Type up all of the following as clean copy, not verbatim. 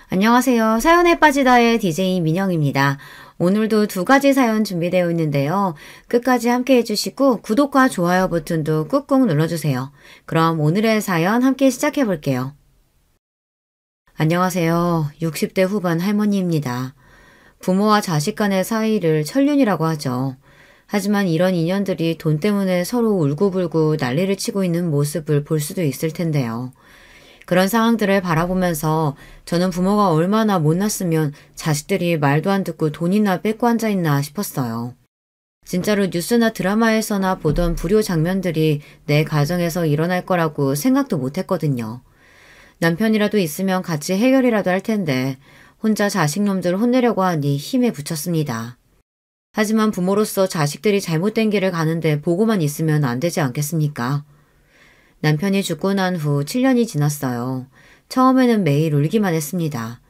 안녕하세요. 사연에 빠지다의 DJ 민영입니다. 오늘도 두 가지 사연 준비되어 있는데요. 끝까지 함께 해주시고 구독과 좋아요 버튼도 꾹꾹 눌러주세요. 그럼 오늘의 사연 함께 시작해 볼게요. 안녕하세요. 60대 후반 할머니입니다. 부모와 자식 간의 사이를 천륜이라고 하죠. 하지만 이런 인연들이 돈 때문에 서로 울고불고 난리를 치고 있는 모습을 볼 수도 있을 텐데요. 그런 상황들을 바라보면서 저는 부모가 얼마나 못났으면 자식들이 말도 안 듣고 돈이나 뺏고 앉아있나 싶었어요. 진짜로 뉴스나 드라마에서나 보던 불효 장면들이 내 가정에서 일어날 거라고 생각도 못했거든요. 남편이라도 있으면 같이 해결이라도 할 텐데 혼자 자식놈들 혼내려고 하니 힘에 부쳤습니다. 하지만 부모로서 자식들이 잘못된 길을 가는데 보고만 있으면 안 되지 않겠습니까? 남편이 죽고 난 후 7년이 지났어요. 처음에는 매일 울기만 했습니다.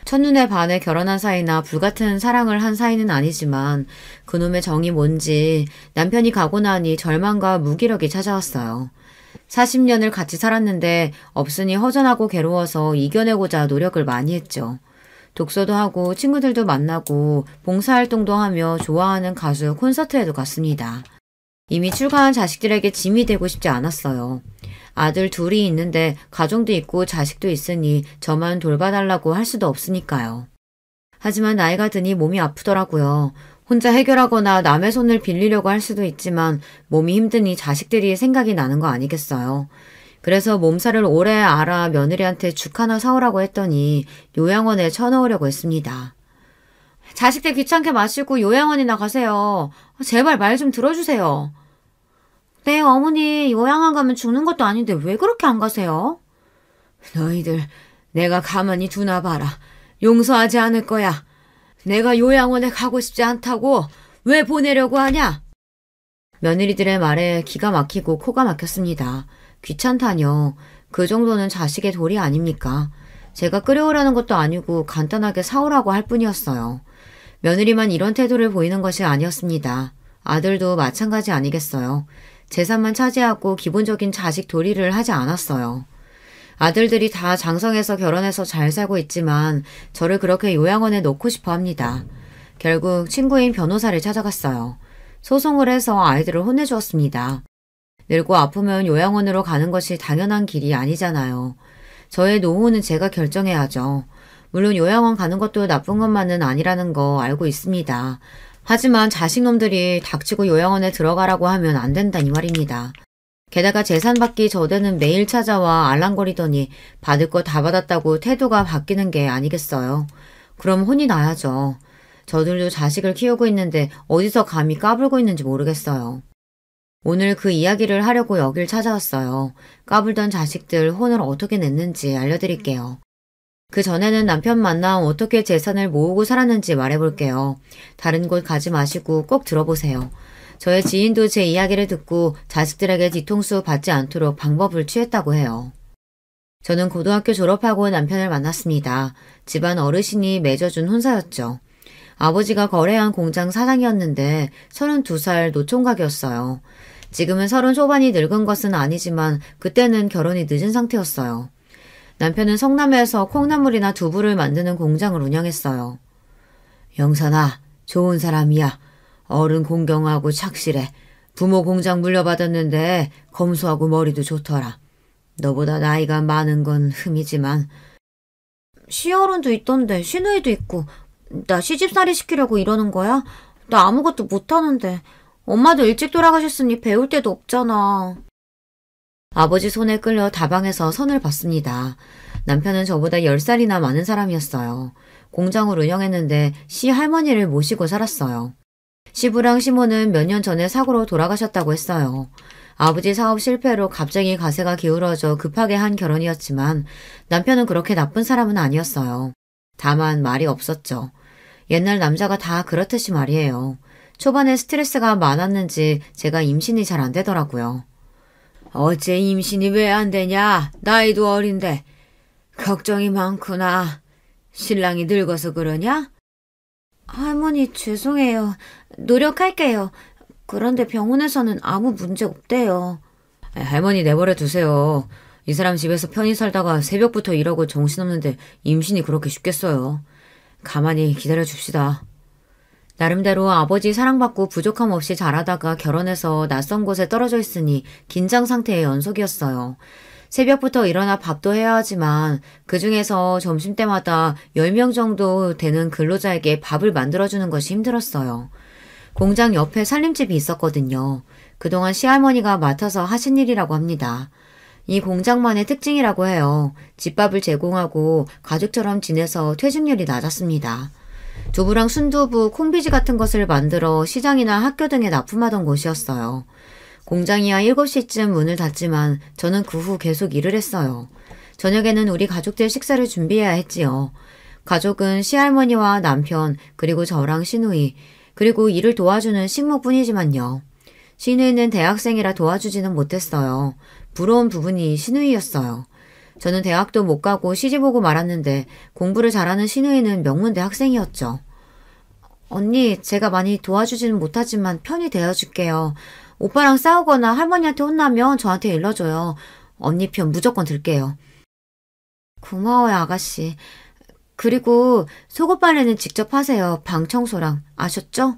첫눈에 반해 결혼한 사이나 불같은 사랑을 한 사이는 아니지만 그놈의 정이 뭔지 남편이 가고 나니 절망과 무기력이 찾아왔어요. 40년을 같이 살았는데 없으니 허전하고 괴로워서 이겨내고자 노력을 많이 했죠. 독서도 하고 친구들도 만나고 봉사활동도 하며 좋아하는 가수 콘서트에도 갔습니다. 이미 출가한 자식들에게 짐이 되고 싶지 않았어요. 아들 둘이 있는데 가정도 있고 자식도 있으니 저만 돌봐달라고 할 수도 없으니까요. 하지만 나이가 드니 몸이 아프더라고요. 혼자 해결하거나 남의 손을 빌리려고 할 수도 있지만 몸이 힘드니 자식들이 생각이 나는 거 아니겠어요. 그래서 몸살을 오래 앓아 며느리한테 죽 하나 사오라고 했더니 요양원에 쳐넣으려고 했습니다. 자식들 귀찮게 마시고 요양원이나 가세요. 제발 말 좀 들어주세요. 네, 어머니 요양원 가면 죽는 것도 아닌데 왜 그렇게 안 가세요? 너희들 내가 가만히 두나 봐라. 용서하지 않을 거야. 내가 요양원에 가고 싶지 않다고 왜 보내려고 하냐? 며느리들의 말에 기가 막히고 코가 막혔습니다. 귀찮다뇨. 그 정도는 자식의 도리 아닙니까? 제가 끓여오라는 것도 아니고 간단하게 사오라고 할 뿐이었어요. 며느리만 이런 태도를 보이는 것이 아니었습니다. 아들도 마찬가지 아니겠어요. 재산만 차지하고 기본적인 자식 도리를 하지 않았어요. 아들들이 다 장성해서 결혼해서 잘 살고 있지만 저를 그렇게 요양원에 넣고 싶어 합니다. 결국 친구인 변호사를 찾아갔어요. 소송을 해서 아이들을 혼내주었습니다. 늙고 아프면 요양원으로 가는 것이 당연한 길이 아니잖아요. 저의 노후는 제가 결정해야죠. 물론 요양원 가는 것도 나쁜 것만은 아니라는 거 알고 있습니다. 하지만 자식놈들이 닥치고 요양원에 들어가라고 하면 안 된다니 말입니다. 게다가 재산 받기 전에는 매일 찾아와 알랑거리더니 받을 거 다 받았다고 태도가 바뀌는 게 아니겠어요. 그럼 혼이 나야죠. 저들도 자식을 키우고 있는데 어디서 감히 까불고 있는지 모르겠어요. 오늘 그 이야기를 하려고 여길 찾아왔어요. 까불던 자식들 혼을 어떻게 냈는지 알려드릴게요. 그 전에는 남편 만나 어떻게 재산을 모으고 살았는지 말해볼게요. 다른 곳 가지 마시고 꼭 들어보세요. 저의 지인도 제 이야기를 듣고 자식들에게 뒤통수 받지 않도록 방법을 취했다고 해요. 저는 고등학교 졸업하고 남편을 만났습니다. 집안 어르신이 맺어준 혼사였죠. 아버지가 거래한 공장 사장이었는데 32살 노총각이었어요. 지금은 30 초반이 늙은 것은 아니지만 그때는 결혼이 늦은 상태였어요. 남편은 성남에서 콩나물이나 두부를 만드는 공장을 운영했어요. 영선아, 좋은 사람이야. 어른 공경하고 착실해. 부모 공장 물려받았는데 검소하고 머리도 좋더라. 너보다 나이가 많은 건 흠이지만. 시어른도 있던데 시누이도 있고. 나 시집살이 시키려고 이러는 거야? 나 아무것도 못하는데. 엄마도 일찍 돌아가셨으니 배울 데도 없잖아. 아버지 손에 끌려 다방에서 선을 봤습니다. 남편은 저보다 10살이나 많은 사람이었어요. 공장을 운영했는데 시할머니를 모시고 살았어요. 시부랑 시모는 몇 년 전에 사고로 돌아가셨다고 했어요. 아버지 사업 실패로 갑자기 가세가 기울어져 급하게 한 결혼이었지만 남편은 그렇게 나쁜 사람은 아니었어요. 다만 말이 없었죠. 옛날 남자가 다 그렇듯이 말이에요. 초반에 스트레스가 많았는지 제가 임신이 잘 안 되더라고요. 어째 임신이 왜 안 되냐? 나이도 어린데. 걱정이 많구나. 신랑이 늙어서 그러냐? 할머니 죄송해요. 노력할게요. 그런데 병원에서는 아무 문제 없대요. 할머니 내버려 두세요. 이 사람 집에서 편히 살다가 새벽부터 일하고 정신없는데 임신이 그렇게 쉽겠어요. 가만히 기다려 줍시다. 나름대로 아버지 사랑받고 부족함 없이 자라다가 결혼해서 낯선 곳에 떨어져 있으니 긴장 상태의 연속이었어요. 새벽부터 일어나 밥도 해야 하지만 그중에서 점심때마다 10명 정도 되는 근로자에게 밥을 만들어주는 것이 힘들었어요. 공장 옆에 살림집이 있었거든요. 그동안 시할머니가 맡아서 하신 일이라고 합니다. 이 공장만의 특징이라고 해요. 집밥을 제공하고 가족처럼 지내서 퇴직률이 낮았습니다. 두부랑 순두부, 콩비지 같은 것을 만들어 시장이나 학교 등에 납품하던 곳이었어요. 공장이 한 7시쯤 문을 닫지만 저는 그 후 계속 일을 했어요. 저녁에는 우리 가족들 식사를 준비해야 했지요. 가족은 시할머니와 남편, 그리고 저랑 시누이, 그리고 일을 도와주는 식모뿐이지만요. 시누이는 대학생이라 도와주지는 못했어요. 부러운 부분이 시누이였어요. 저는 대학도 못 가고 시집 오고 말았는데 공부를 잘하는 시누이는 명문대 학생이었죠. 언니, 제가 많이 도와주지는 못하지만 편히 대해줄게요. 오빠랑 싸우거나 할머니한테 혼나면 저한테 일러줘요. 언니 편 무조건 들게요. 고마워요, 아가씨. 그리고 속옷빨래는 직접 하세요. 방 청소랑. 아셨죠?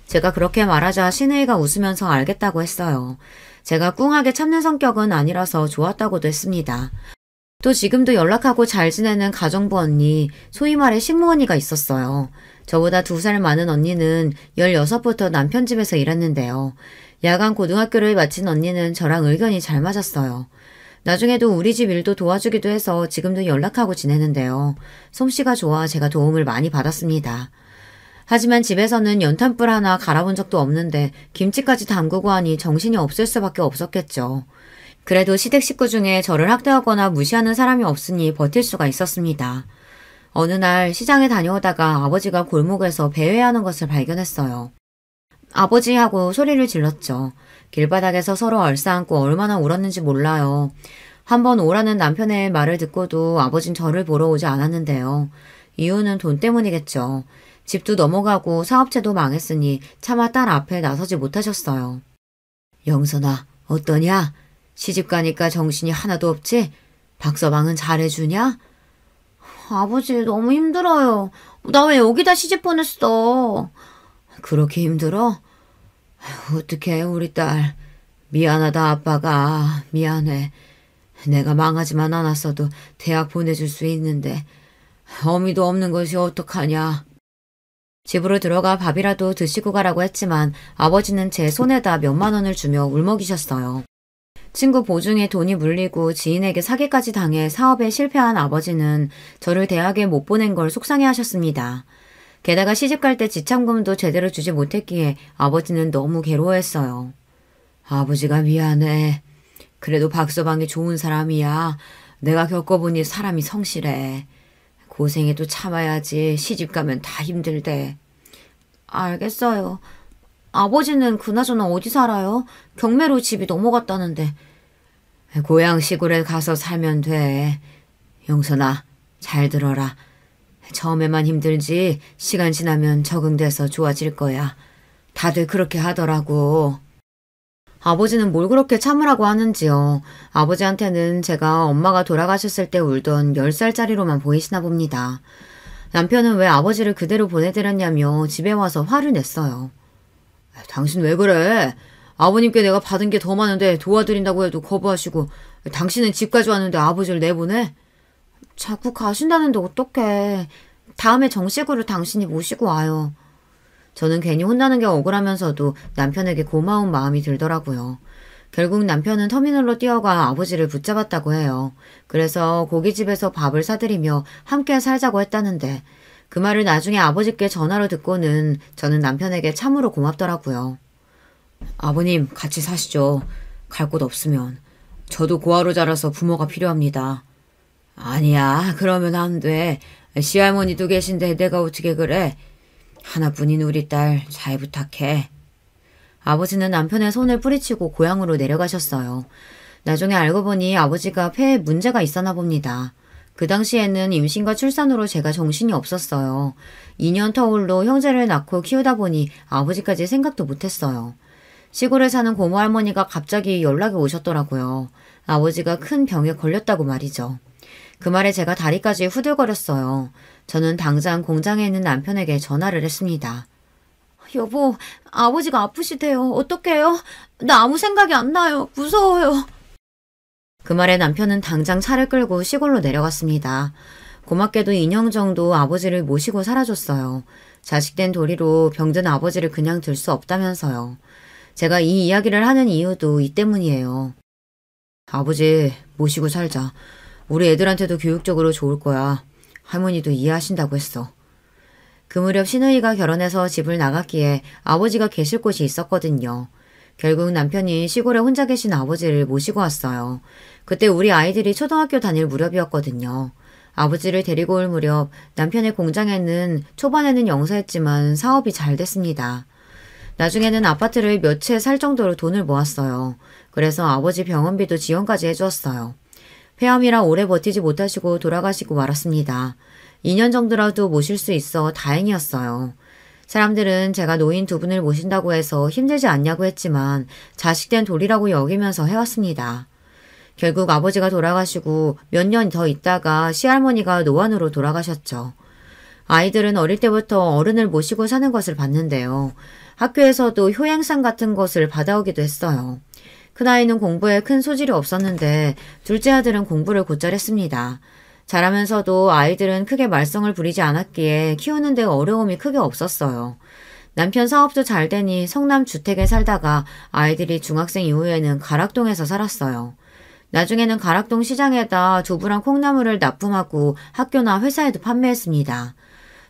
제가 그렇게 말하자 시누이가 웃으면서 알겠다고 했어요. 제가 꿍하게 참는 성격은 아니라서 좋았다고도 했습니다. 또 지금도 연락하고 잘 지내는 가정부 언니, 소위 말해 식모 언니가 있었어요. 저보다 2살 많은 언니는 16부터 남편 집에서 일했는데요. 야간 고등학교를 마친 언니는 저랑 의견이 잘 맞았어요. 나중에도 우리 집 일도 도와주기도 해서 지금도 연락하고 지내는데요. 솜씨가 좋아 제가 도움을 많이 받았습니다. 하지만 집에서는 연탄불 하나 갈아본 적도 없는데 김치까지 담그고 하니 정신이 없을 수밖에 없었겠죠. 그래도 시댁 식구 중에 저를 학대하거나 무시하는 사람이 없으니 버틸 수가 있었습니다. 어느 날 시장에 다녀오다가 아버지가 골목에서 배회하는 것을 발견했어요. 아버지 하고 소리를 질렀죠. 길바닥에서 서로 얼싸안고 얼마나 울었는지 몰라요. 한번 오라는 남편의 말을 듣고도 아버진 저를 보러 오지 않았는데요. 이유는 돈 때문이겠죠. 집도 넘어가고 사업체도 망했으니 차마 딸 앞에 나서지 못하셨어요. 영선아, 어떠냐? 시집 가니까 정신이 하나도 없지? 박서방은 잘해주냐? 아버지 너무 힘들어요. 나 왜 여기다 시집 보냈어? 그렇게 힘들어? 어떡해 우리 딸. 미안하다 아빠가. 미안해. 내가 망하지만 않았어도 대학 보내줄 수 있는데 어미도 없는 것이 어떡하냐. 집으로 들어가 밥이라도 드시고 가라고 했지만 아버지는 제 손에다 몇만 원을 주며 울먹이셨어요. 친구 보증에 돈이 물리고 지인에게 사기까지 당해 사업에 실패한 아버지는 저를 대학에 못 보낸 걸 속상해하셨습니다. 게다가 시집갈 때 지참금도 제대로 주지 못했기에 아버지는 너무 괴로워했어요. 아버지가 미안해. 그래도 박서방이 좋은 사람이야. 내가 겪어보니 사람이 성실해. 고생해도 참아야지. 시집가면 다 힘들대. 알겠어요. 아버지는 그나저나 어디 살아요? 경매로 집이 넘어갔다는데. 고향 시골에 가서 살면 돼. 영선아, 잘 들어라. 처음에만 힘들지 시간 지나면 적응돼서 좋아질 거야. 다들 그렇게 하더라고. 아버지는 뭘 그렇게 참으라고 하는지요. 아버지한테는 제가 엄마가 돌아가셨을 때 울던 10살짜리로만 보이시나 봅니다. 남편은 왜 아버지를 그대로 보내드렸냐며 집에 와서 화를 냈어요. 당신 왜 그래? 아버님께 내가 받은 게 더 많은데 도와드린다고 해도 거부하시고 당신은 집까지 왔는데 아버지를 내보내? 자꾸 가신다는데 어떡해. 다음에 정식으로 당신이 모시고 와요. 저는 괜히 혼나는 게 억울하면서도 남편에게 고마운 마음이 들더라고요. 결국 남편은 터미널로 뛰어가 아버지를 붙잡았다고 해요. 그래서 고깃집에서 밥을 사드리며 함께 살자고 했다는데 그 말을 나중에 아버지께 전화로 듣고는 저는 남편에게 참으로 고맙더라고요. 아버님 같이 사시죠. 갈 곳 없으면. 저도 고아로 자라서 부모가 필요합니다. 아니야, 그러면 안 돼. 시할머니도 계신데 내가 어떻게 그래. 하나뿐인 우리 딸 잘 부탁해. 아버지는 남편의 손을 뿌리치고 고향으로 내려가셨어요. 나중에 알고 보니 아버지가 폐에 문제가 있었나 봅니다. 그 당시에는 임신과 출산으로 제가 정신이 없었어요. 2년 터울로 형제를 낳고 키우다 보니 아버지까지 생각도 못했어요. 시골에 사는 고모 할머니가 갑자기 연락이 오셨더라고요. 아버지가 큰 병에 걸렸다고 말이죠. 그 말에 제가 다리까지 후들거렸어요. 저는 당장 공장에 있는 남편에게 전화를 했습니다. 여보, 아버지가 아프시대요. 어떡해요? 나 아무 생각이 안 나요. 무서워요. 그 말에 남편은 당장 차를 끌고 시골로 내려갔습니다. 고맙게도 2년 정도 아버지를 모시고 살아줬어요. 자식된 도리로 병든 아버지를 그냥 둘 수 없다면서요. 제가 이 이야기를 하는 이유도 이 때문이에요. 아버지 모시고 살자. 우리 애들한테도 교육적으로 좋을 거야. 할머니도 이해하신다고 했어. 그 무렵 시누이가 결혼해서 집을 나갔기에 아버지가 계실 곳이 있었거든요. 결국 남편이 시골에 혼자 계신 아버지를 모시고 왔어요. 그때 우리 아이들이 초등학교 다닐 무렵이었거든요. 아버지를 데리고 올 무렵 남편의 공장에는 초반에는 영세했지만 사업이 잘 됐습니다. 나중에는 아파트를 몇 채 살 정도로 돈을 모았어요. 그래서 아버지 병원비도 지원까지 해주었어요. 폐암이라 오래 버티지 못하시고 돌아가시고 말았습니다. 2년 정도라도 모실 수 있어 다행이었어요. 사람들은 제가 노인 두 분을 모신다고 해서 힘들지 않냐고 했지만 자식된 도리라고 여기면서 해왔습니다. 결국 아버지가 돌아가시고 몇 년 더 있다가 시할머니가 노안으로 돌아가셨죠. 아이들은 어릴 때부터 어른을 모시고 사는 것을 봤는데요. 학교에서도 효행상 같은 것을 받아오기도 했어요. 큰아이는 공부에 큰 소질이 없었는데 둘째 아들은 공부를 곧잘 했습니다. 자라면서도 아이들은 크게 말썽을 부리지 않았기에 키우는 데 어려움이 크게 없었어요. 남편 사업도 잘 되니 성남 주택에 살다가 아이들이 중학생 이후에는 가락동에서 살았어요. 나중에는 가락동 시장에다 두부랑 콩나물을 납품하고 학교나 회사에도 판매했습니다.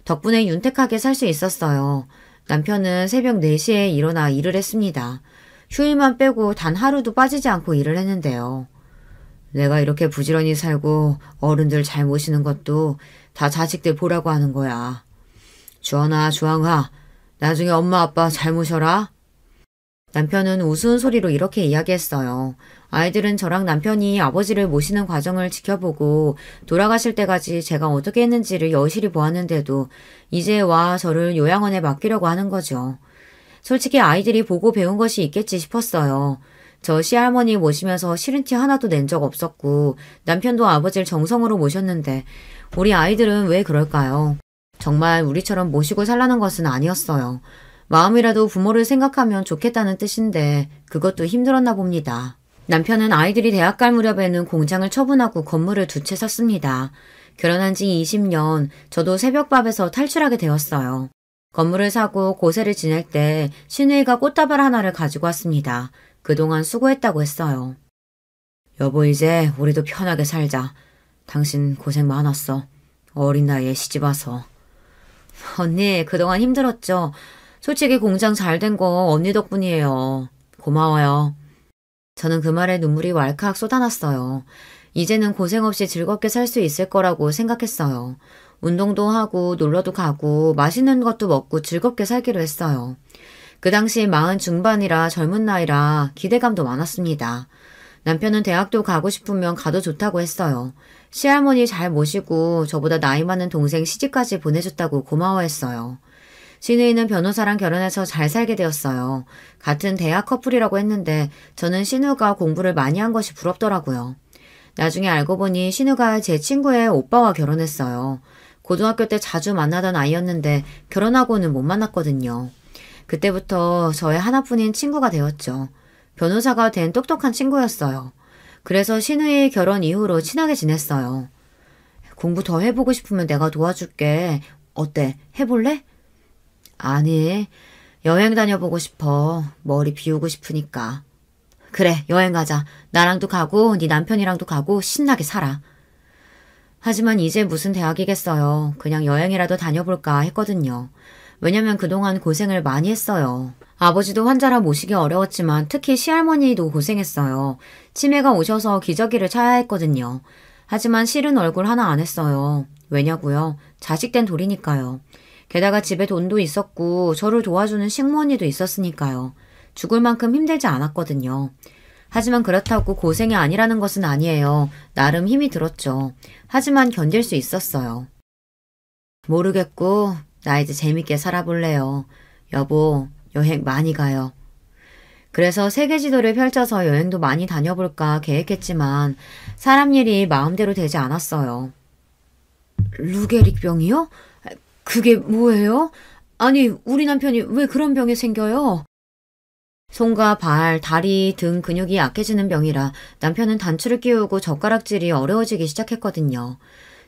덕분에 윤택하게 살 수 있었어요. 남편은 새벽 4시에 일어나 일을 했습니다. 휴일만 빼고 단 하루도 빠지지 않고 일을 했는데요. 내가 이렇게 부지런히 살고 어른들 잘 모시는 것도 다 자식들 보라고 하는 거야. 주원아, 주황아, 나중에 엄마 아빠 잘 모셔라. 남편은 우스운 소리로 이렇게 이야기했어요. 아이들은 저랑 남편이 아버지를 모시는 과정을 지켜보고 돌아가실 때까지 제가 어떻게 했는지를 여실히 보았는데도 이제 와 저를 요양원에 맡기려고 하는 거죠. 솔직히 아이들이 보고 배운 것이 있겠지 싶었어요. 저 시할머니 모시면서 싫은 티 하나도 낸 적 없었고 남편도 아버지를 정성으로 모셨는데 우리 아이들은 왜 그럴까요? 정말 우리처럼 모시고 살라는 것은 아니었어요. 마음이라도 부모를 생각하면 좋겠다는 뜻인데 그것도 힘들었나 봅니다. 남편은 아이들이 대학 갈 무렵에는 공장을 처분하고 건물을 2채 샀습니다. 결혼한 지 20년, 저도 새벽밥에서 탈출하게 되었어요. 건물을 사고 고세를 지낼 때 시누이가 꽃다발 하나를 가지고 왔습니다. 그동안 수고했다고 했어요. 여보 이제 우리도 편하게 살자. 당신 고생 많았어. 어린 나이에 시집 와서. 언니 그동안 힘들었죠. 솔직히 공장 잘 된 거 언니 덕분이에요. 고마워요. 저는 그 말에 눈물이 왈칵 쏟아났어요. 이제는 고생 없이 즐겁게 살 수 있을 거라고 생각했어요. 운동도 하고 놀러도 가고 맛있는 것도 먹고 즐겁게 살기로 했어요. 그 당시 40 중반이라 젊은 나이라 기대감도 많았습니다. 남편은 대학도 가고 싶으면 가도 좋다고 했어요. 시할머니 잘 모시고 저보다 나이 많은 동생 시집까지 보내줬다고 고마워했어요. 시누이는 변호사랑 결혼해서 잘 살게 되었어요. 같은 대학 커플이라고 했는데 저는 신우가 공부를 많이 한 것이 부럽더라고요. 나중에 알고 보니 신우가 제 친구의 오빠와 결혼했어요. 고등학교 때 자주 만나던 아이였는데 결혼하고는 못 만났거든요. 그때부터 저의 하나뿐인 친구가 되었죠. 변호사가 된 똑똑한 친구였어요. 그래서 신우의 결혼 이후로 친하게 지냈어요. 공부 더 해보고 싶으면 내가 도와줄게. 어때? 해볼래? 아니, 여행 다녀보고 싶어. 머리 비우고 싶으니까. 그래, 여행 가자. 나랑도 가고 네 남편이랑도 가고 신나게 살아. 하지만 이제 무슨 대학이겠어요. 그냥 여행이라도 다녀볼까 했거든요. 왜냐면 그동안 고생을 많이 했어요. 아버지도 환자라 모시기 어려웠지만 특히 시할머니도 고생했어요. 치매가 오셔서 기저귀를 차야 했거든요. 하지만 싫은 얼굴 하나 안 했어요. 왜냐고요? 자식된 돌이니까요. 게다가 집에 돈도 있었고 저를 도와주는 식모언니도 있었으니까요. 죽을 만큼 힘들지 않았거든요. 하지만 그렇다고 고생이 아니라는 것은 아니에요. 나름 힘이 들었죠. 하지만 견딜 수 있었어요. 모르겠고 나 이제 재밌게 살아볼래요. 여보, 여행 많이 가요. 그래서 세계 지도를 펼쳐서 여행도 많이 다녀볼까 계획했지만 사람 일이 마음대로 되지 않았어요. 루게릭병이요? 그게 뭐예요? 아니, 우리 남편이 왜 그런 병에 생겨요? 손과 발, 다리 등 근육이 약해지는 병이라 남편은 단추를 끼우고 젓가락질이 어려워지기 시작했거든요.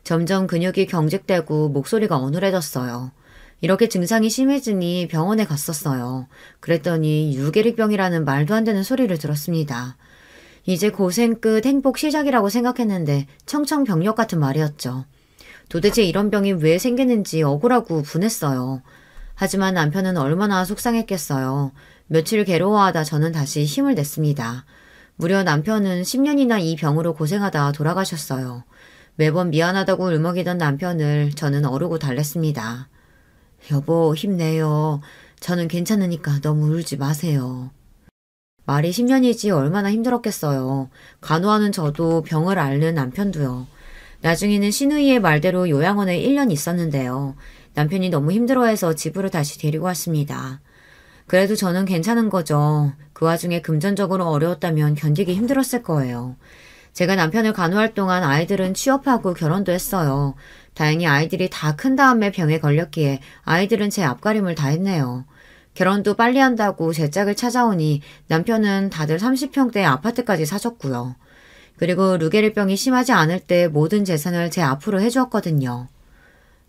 점점 근육이 경직되고 목소리가 어눌해졌어요. 이렇게 증상이 심해지니 병원에 갔었어요. 그랬더니 유계릭병이라는 말도 안 되는 소리를 들었습니다. 이제 고생 끝 행복 시작이라고 생각했는데 청천벽력 같은 말이었죠. 도대체 이런 병이 왜 생기는지 억울하고 분했어요. 하지만 남편은 얼마나 속상했겠어요. 며칠 괴로워하다 저는 다시 힘을 냈습니다. 무려 남편은 10년이나 이 병으로 고생하다 돌아가셨어요. 매번 미안하다고 울먹이던 남편을 저는 어르고 달랬습니다. 여보, 힘내요. 저는 괜찮으니까 너무 울지 마세요. 말이 10년이지 얼마나 힘들었겠어요. 간호하는 저도 병을 앓는 남편도요. 나중에는 시누이의 말대로 요양원에 1년 있었는데요. 남편이 너무 힘들어해서 집으로 다시 데리고 왔습니다. 그래도 저는 괜찮은 거죠. 그 와중에 금전적으로 어려웠다면 견디기 힘들었을 거예요. 제가 남편을 간호할 동안 아이들은 취업하고 결혼도 했어요. 다행히 아이들이 다 큰 다음에 병에 걸렸기에 아이들은 제 앞가림을 다 했네요. 결혼도 빨리 한다고 제 짝을 찾아오니 남편은 다들 30평대 아파트까지 사줬고요. 그리고 루게릭병이 심하지 않을 때 모든 재산을 제 앞으로 해주었거든요.